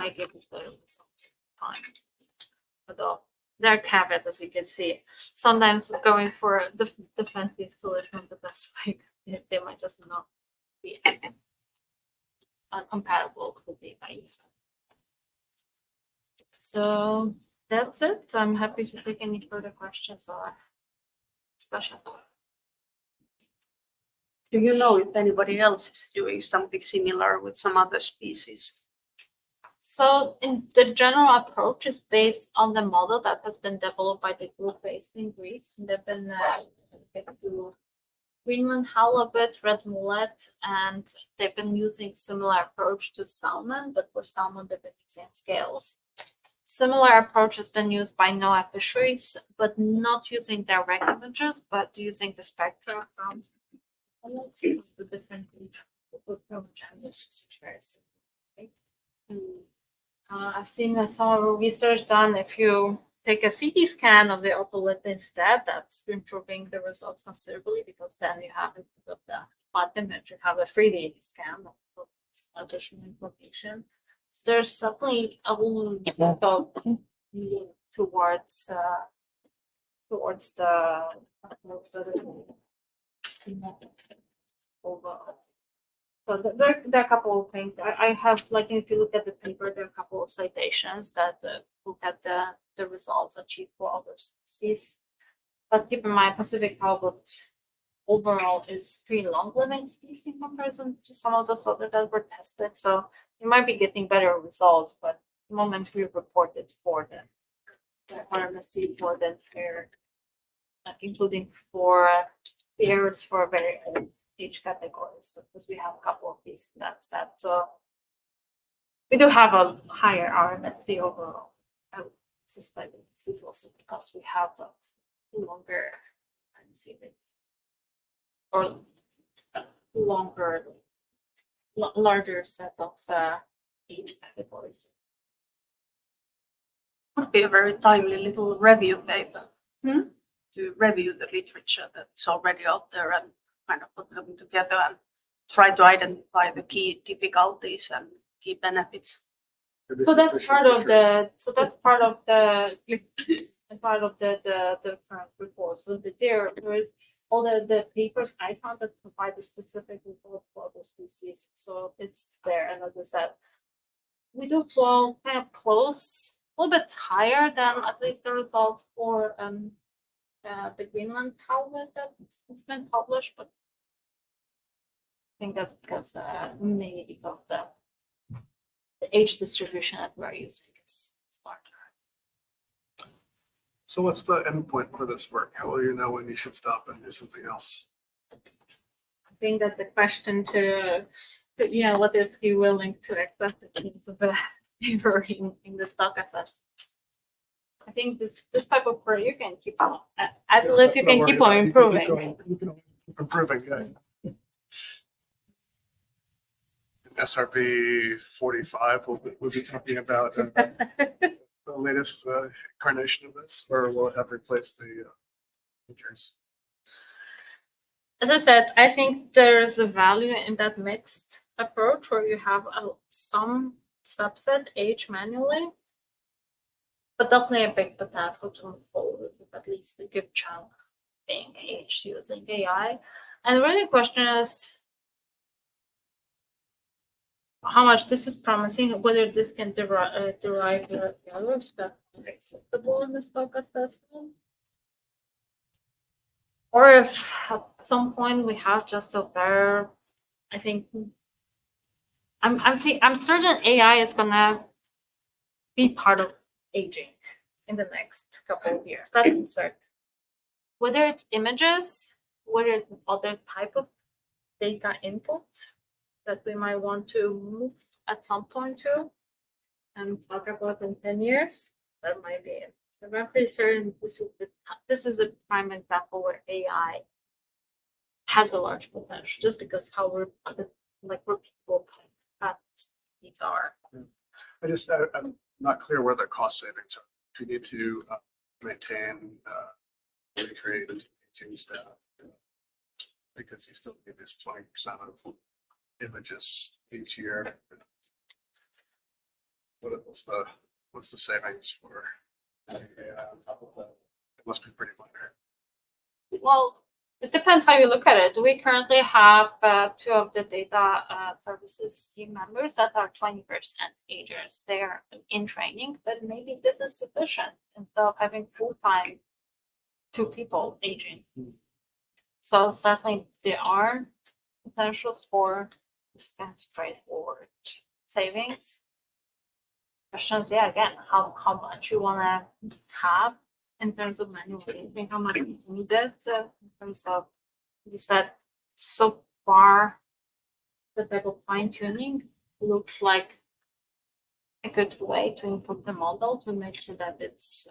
might give us better results over time. Although there are caveats, as you can see. Sometimes going for the fanciest solution, the best way, they might just not be compatible with the data user. So that's it. I'm happy to take any further questions or discussion. Do you know if anybody else is doing something similar with some other species? So in the general approach is based on the model that has been developed by the group based in Greece. And they've been Greenland halibut, red mullet, and they've been using similar approach to salmon, but for salmon they've been using scales. Similar approach has been used by NOAA fisheries, but not using direct images, but using the spectra from the different I've seen some research done. If you take a CT scan of the otolith instead, that's improving the results considerably because then you have, instead of the flat image, you have a 3D scan of additional information. So there's certainly a little bit of towards the overall. So there are a couple of things. I have, like, if you look at the paper, there are a couple of citations that look at the results achieved for other species. But keep in mind, Pacific halibut overall is pretty long-living species in comparison to some of those other that were tested. So you might be getting better results, but the moment we reported for the RMSC for the fair, including for peers for very old age categories, so because we have a couple of these in that set. So we do have a higher RMSC overall. I would suspect this is also because we have that longer or larger set of age categories. Would be a very timely little review paper to review the literature that's already out there and kind of put them together and try to identify the key difficulties and key benefits. So that's part of the current report. So there is all the papers I found that provide the specific results for those species. So it's there. And as I said, we do fall kind of close, a little bit higher than at least the results for the Greenland helmet that's been published, but I think that's because maybe because the age distribution that we're using is smarter. So what's the endpoint for this work? How will you know when you should stop and do something else? I think that's the question to what is he willing to accept in terms of the paper in the stock assets. I think this type of work you can keep on. I believe you can keep on improving. Improving, good. SRB025, we'll be talking about the latest incarnation of this, or will it have replaced the features? As I said, I think there is a value in that mixed approach where you have some subset age manually, but definitely a big potential to move forward with at least a good chunk being aged using AI. And really the question is how much this is promising, whether this can derive the values that are acceptable in the stock assessment. Or if at some point we have just a better, I think I'm certain AI is gonna be part of aging in the next couple of years. That's certain. Whether it's images, whether it's other type of data input that we might want to move at some point to and talk about in 10 years, that might be it. I'm pretty certain this is a prime example where AI has a large potential just because how we're people these are. I'm not clear where the cost savings are. If you need to maintain, recreate, and change staff, because you still need this 20% of images each year. What's the savings for AI on top of that? It must be pretty minor. Well, it depends how you look at it. We currently have 2 of the data services team members that are 20% agers. They are in training, but maybe this is sufficient instead of having full-time 2 people aging. So certainly there are potentials for straightforward savings. Questions, yeah, again, how much you want to have in terms of manual aging, how much is needed in terms of, as you said, so far the type of fine tuning looks like a good way to improve the model to make sure that it's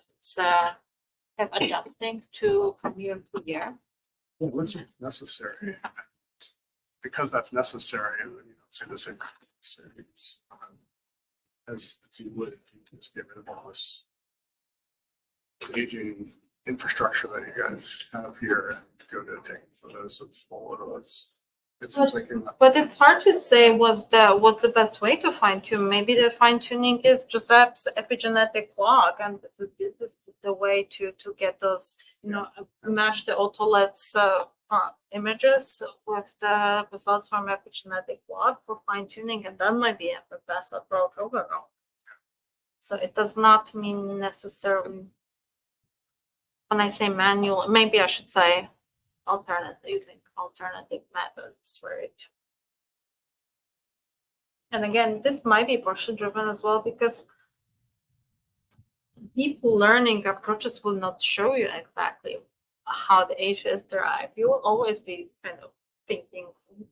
adjusting from year to year. Well, once it's necessary, because that's necessary, you don't see the same savings as you would if you just get rid of all this aging infrastructure that you guys have here and go to taking photos of all of us. It seems like you're not. But it's hard to say what's the best way to fine tune. Maybe the fine tuning is Giuseppe's epigenetic log, and this is the way to get those, match the autolets images with the results from epigenetic log for fine tuning, and that might be the best approach overall. So it does not mean necessarily. When I say manual, maybe I should say using alternative methods, right? And again, this might be partially driven as well because deep learning approaches will not show you exactly how the age is derived. You will always be kind of thinking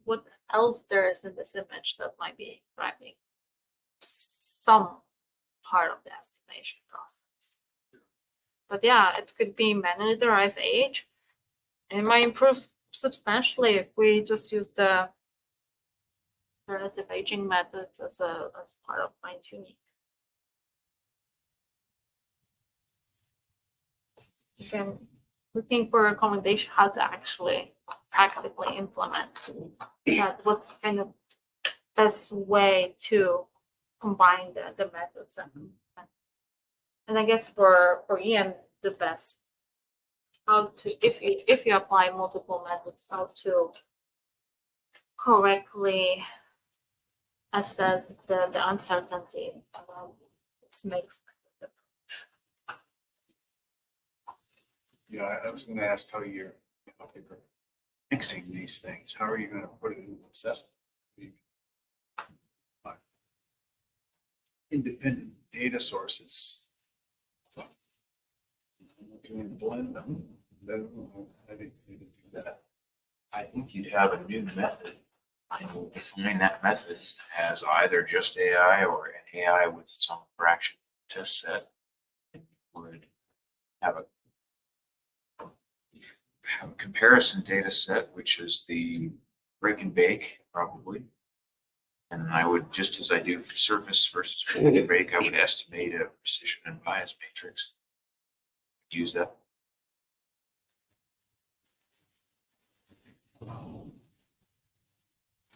what else there is in this image that might be driving some part of the estimation process. But yeah, it could be manually derived age. It might improve substantially if we just use the relative aging methods as part of fine tuning. Again, looking for a recommendation how to actually practically implement that. What's kind of best way to combine the methods and I guess for Ian the best how to, if you apply multiple methods, how to correctly assess the uncertainty. This makes Yeah, I was gonna ask how you're mixing these things. How are you gonna put it in the assessment? Independent data sources. Can we blend them? Then how do you do that? I think you'd have a new method. And we'll define that method as either just AI or an AI with some fraction test set. And would have a comparison data set, which is the break and bake probably. And I would, just as I do for surface versus break and bake, I would estimate a precision and bias matrix. Use that.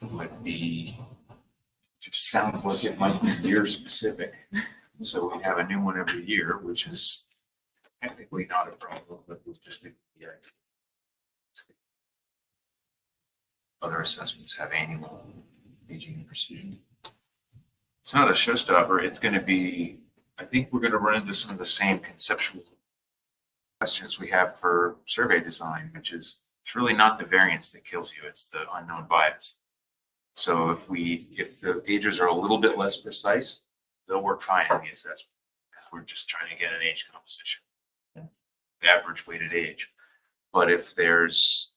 Would be, just sounds like it might be year specific. So we have a new one every year, which is technically not a problem, but we'll just do the idea. Other assessments have annual aging and precision. It's not a showstopper. It's going to be, I think we're going to run into some of the same conceptual questions we have for survey design, which is it's really not the variance that kills you. It's the unknown bias. So if the ages are a little bit less precise, they'll work fine in the assessment because we're just trying to get an age composition, average weighted age. But if there's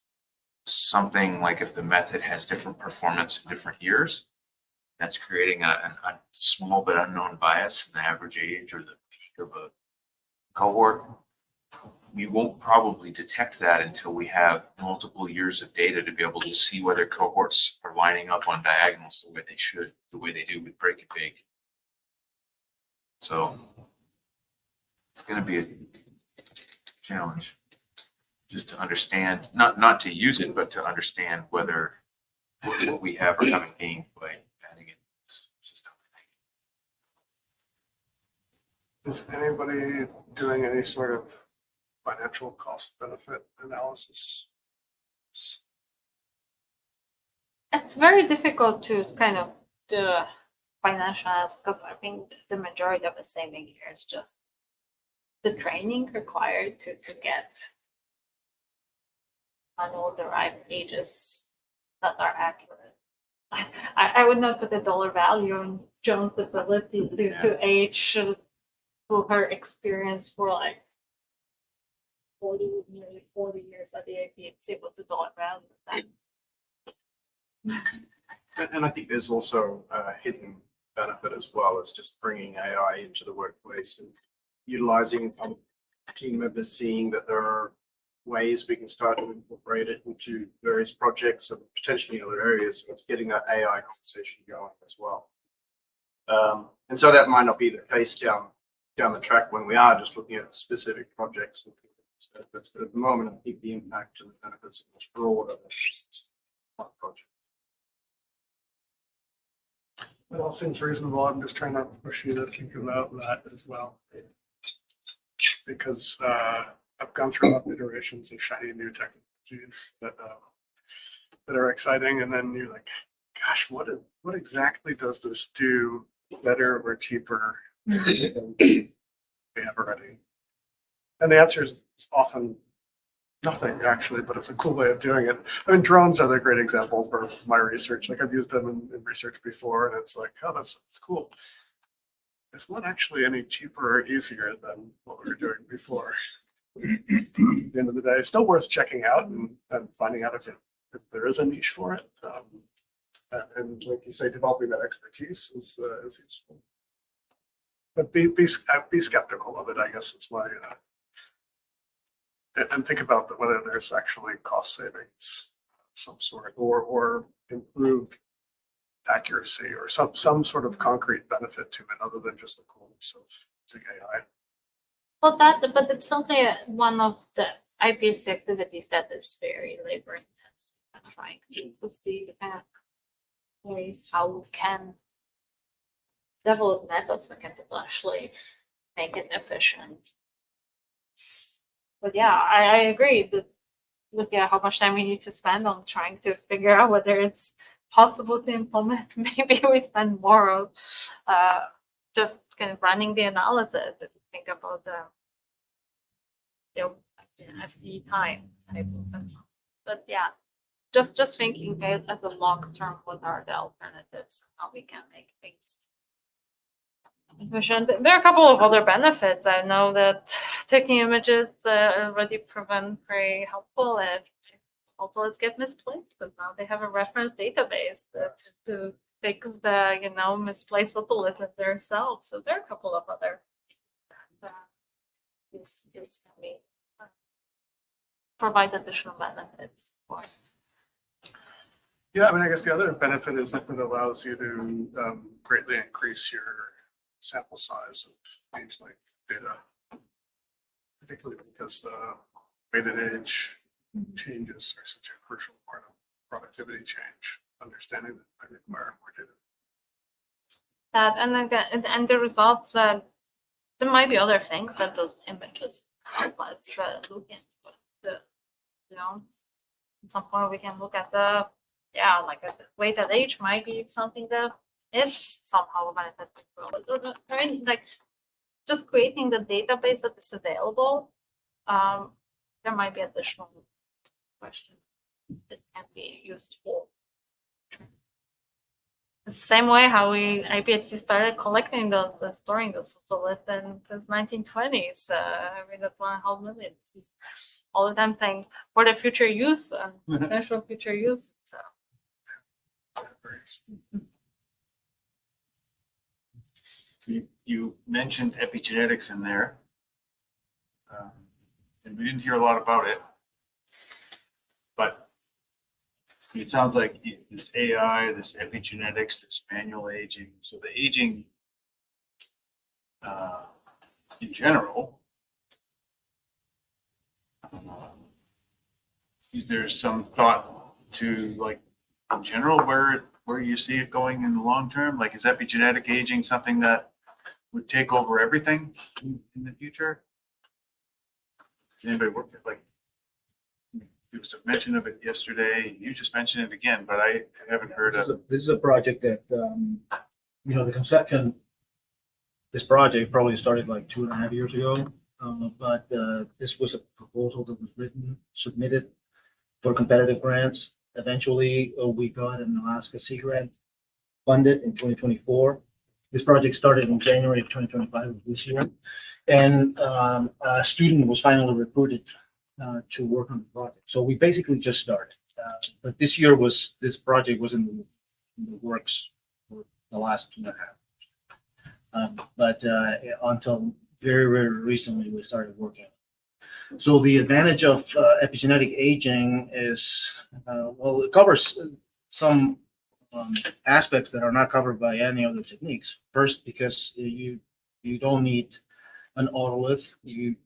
something like if the method has different performance in different years, that's creating a small but unknown bias in the average age or the peak of a cohort. We won't probably detect that until we have multiple years of data to be able to see whether cohorts are lining up on diagonals the way they should, the way they do with break and bake. So it's going to be a challenge just to understand, not to use it, but to understand whether what we have are having gained by adding it to this system. Is anybody doing any sort of financial cost benefit analysis? it's very difficult to kind of do financial analysis because I think the majority of the saving here is just the training required to get manual derived ages that are accurate. I would not put a dollar value on Joan's ability to age through her experience for like nearly 40 years at the IPHC. What's the dollar value of that? And I think there's also a hidden benefit as well as just bringing AI into the workplace and utilizing team members, seeing that there are ways we can start to incorporate it into various projects and potentially other areas. So it's getting that AI conversation going as well. And so that might not be the case down the track when we are just looking at specific projects. But at the moment, I think the impact and the benefits are much broader than one project. It all seems reasonable. I'm just trying to push you to think about that as well. Because I've gone through enough iterations of shiny new technologies that are exciting, and then you're like, gosh, what exactly does this do better or cheaper than we have already? And the answer is often nothing, actually, but it's a cool way of doing it. I mean, drones are the great example for my research. Like I've used them in research before, and it's like, oh, that's cool. It's not actually any cheaper or easier than what we were doing before. At the end of the day, it's still worth checking out and finding out if there is a niche for it. And like you say, developing that expertise is useful. But be skeptical of it, I guess is my and think about whether there's actually cost savings of some sort or improved accuracy or some sort of concrete benefit to it other than just the coolness of using AI. Well, but it's certainly one of the IPHC activities that is very labor intensive. I'm trying to see the kind of ways how we can develop methods that can actually make it efficient. But yeah, I agree that look at how much time we need to spend on trying to figure out whether it's possible to implement. Maybe we spend more on just kind of running the analysis if you think about the FD time type of thing. But yeah, just thinking as a long term, what are the alternatives, how we can make things efficient. There are a couple of other benefits. I know that taking images already proven very helpful if photos get misplaced, because now they have a reference database to fix the misplaced photolysis themselves. So there are a couple of other this can be provide additional benefits for. Yeah, I mean, I guess the other benefit is that it allows you to greatly increase your sample size of age length data, particularly because the weighted age changes are such a crucial part of productivity change. Understanding that I require more data. That and again, and the results. There might be other things that those images help us look into. At some point we can look at the weighted age might be something that is somehow manifested for us. I mean, like just creating the database that is available. There might be additional questions that can be useful. The same way how IPHC started collecting those, storing those photolyths in the 1920s. That's 1.5 million. This is all the time saying for the future use and potential future use. So. You mentioned epigenetics in there. And we didn't hear a lot about it. But it sounds like there's AI, there's epigenetics, there's manual aging. So the aging in general, is there some thought to like in general where you see it going in the long term? Like is epigenetic aging something that would take over everything in the future? Does anybody work with like there was a mention of it yesterday, you just mentioned it again, but I haven't heard of it. This is a project that, the conception, this project probably started like 2.5 years ago. But this was a proposal that was submitted for competitive grants. Eventually, we got an Alaska Sea Grant funded in 2024. This project started in January of 2025 of this year. And a student was finally recruited to work on the project. So we basically just started. But this project was in the works for the last 2.5 years. But until very, very recently, we started working. So the advantage of epigenetic aging is, it covers some aspects that are not covered by any other techniques. First, because you don't need an otolith. You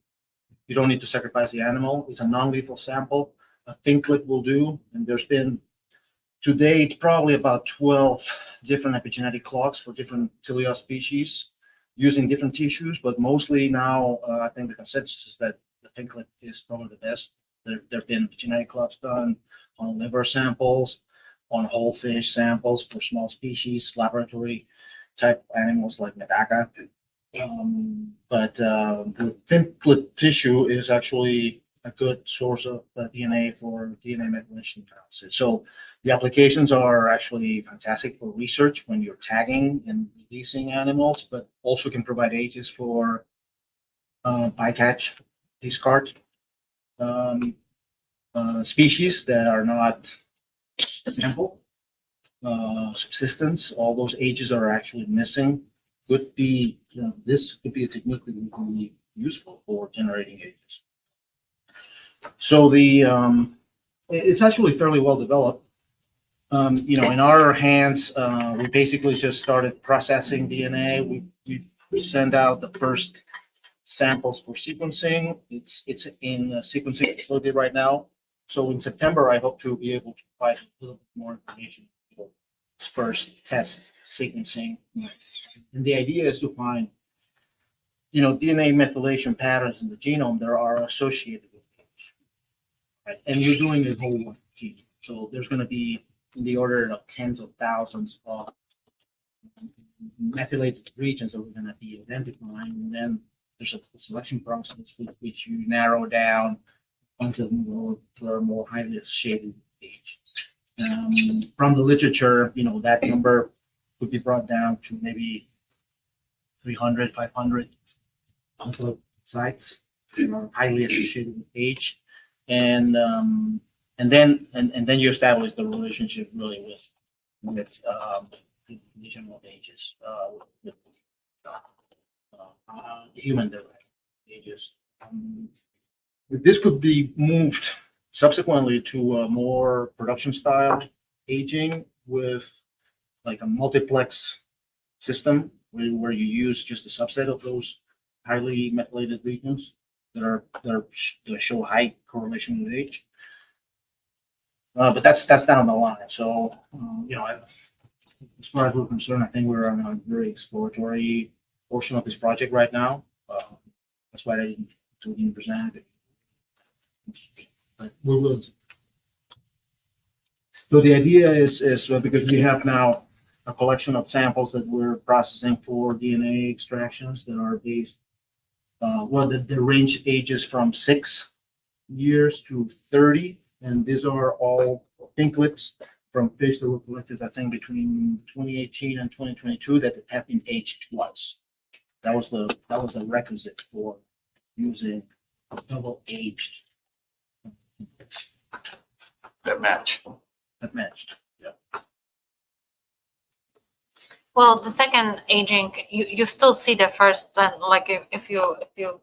don't need to sacrifice the animal. It's a non-lethal sample. A thin clip will do. And there's been, to date, probably about 12 different epigenetic clocks for different Tilia species using different tissues. But mostly now, I think the consensus is that the thin clip is probably the best. There have been genetic clocks done on liver samples, on whole fish samples for small species, laboratory type animals like Medaka. But the thin clip tissue is actually a good source of DNA for DNA methylation analysis. So the applications are actually fantastic for research when you're tagging and releasing animals, but also can provide ages for bycatch discard species that are not sample subsistence. All those ages are actually missing. Could be, this could be a technique that would be useful for generating ages. So it's actually fairly well developed. In our hands, we basically just started processing DNA. We send out the first samples for sequencing. It's in a sequencing facility right now. So in September, I hope to be able to provide a little bit more information for this first test sequencing. And the idea is to find DNA methylation patterns in the genome that are associated with age. Right? And you're doing a whole one gene. So there's going to be in the order of tens of thousands of methylated regions that we're going to be identifying. And then there's a selection process with which you narrow down ones that are more highly associated with age. From the literature, that number could be brought down to maybe 300, 500 sites highly associated with age. And then you establish the relationship really with the condition of ages, with human derived ages. This could be moved subsequently to a more production style aging with like a multiplex system where you use just a subset of those highly methylated regions that show high correlation with age. But that's down the line. So, as far as we're concerned, I think we're on a very exploratory portion of this project right now. That's why I didn't present it. But we will. So the idea is because we have now a collection of samples that we're processing for DNA extractions that are based, the range ages from 6 years to 30. And these are all pink clips from fish that were collected, I think, between 2018 and 2022 that have been aged twice. That was the requisite for using double aged. That match. That matched. Yeah. Well, the second aging, you still see the first, like if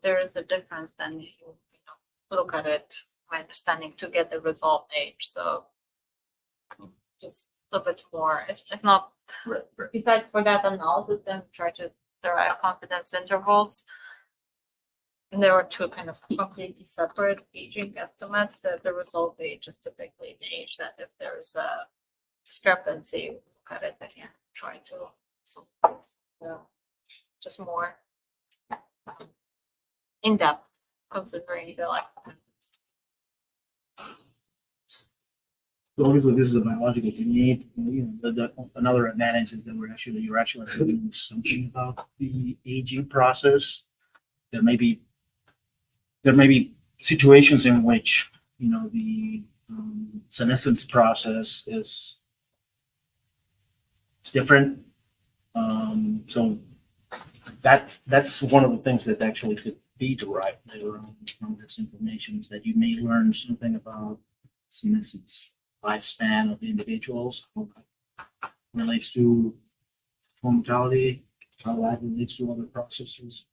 there is a difference, then you look at it, my understanding, to get the result age. So just a little bit more. It's not, besides for that analysis, then try to derive confidence intervals. And there are two kind of completely separate aging estimates. The result age is typically the age that if there's a discrepancy, look at it again, try to solve this. Just more in depth, considering the like. So obviously, this is a biological technique. Another advantage is that you're actually doing something about the aging process. There may be situations in which the senescence process is different. So that's one of the things that actually could be derived later on from this information, is that you may learn something about senescence lifespan of individuals, relates to mortality, how that relates to other processes.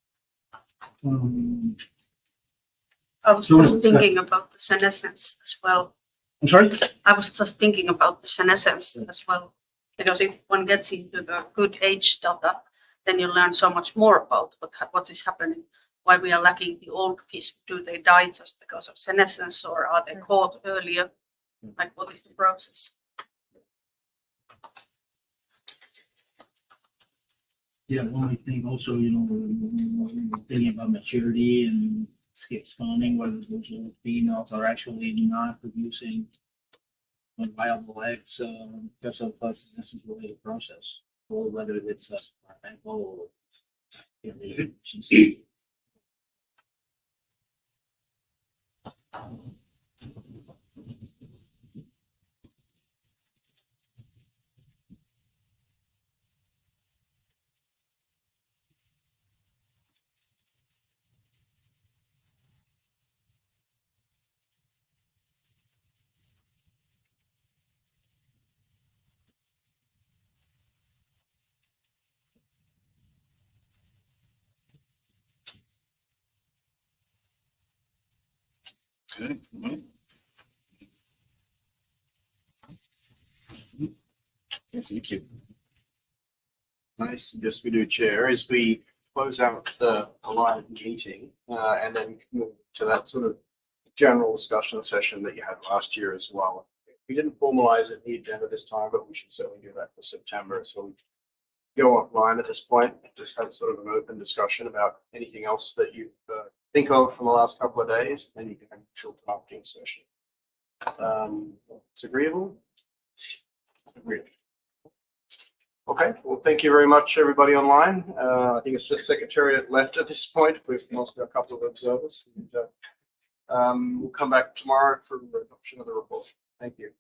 I was So just it's thinking about the senescence as well. I'm sorry? I was just thinking about the senescence as well. Because if one gets into the good age data, then you learn so much more about what is happening, why we are lacking the old fish. Do they die just because of senescence, or are they caught earlier? Like, what is the process? Yeah, one might think also, thinking about maturity and skip spawning, whether those females are actually not producing viable eggs because of a senescence related process, or whether it's environmental or efficiency. Okay. Thank you. Nice. Just we do, Chair, as we close out the live meeting and then move to that sort of general discussion session that you had last year as well. We didn't formalize it in the agenda this time, but we should certainly do that for September. So go offline at this point, just have sort of an open discussion about anything else that you think of from the last couple of days, and you can have a short drafting session. It's agreeable? Agreed. Okay, well, thank you very much, everybody online. I think it's just Secretariat left at this point. We've lost a couple of observers. And, we'll come back tomorrow for adoption of the report. Thank you.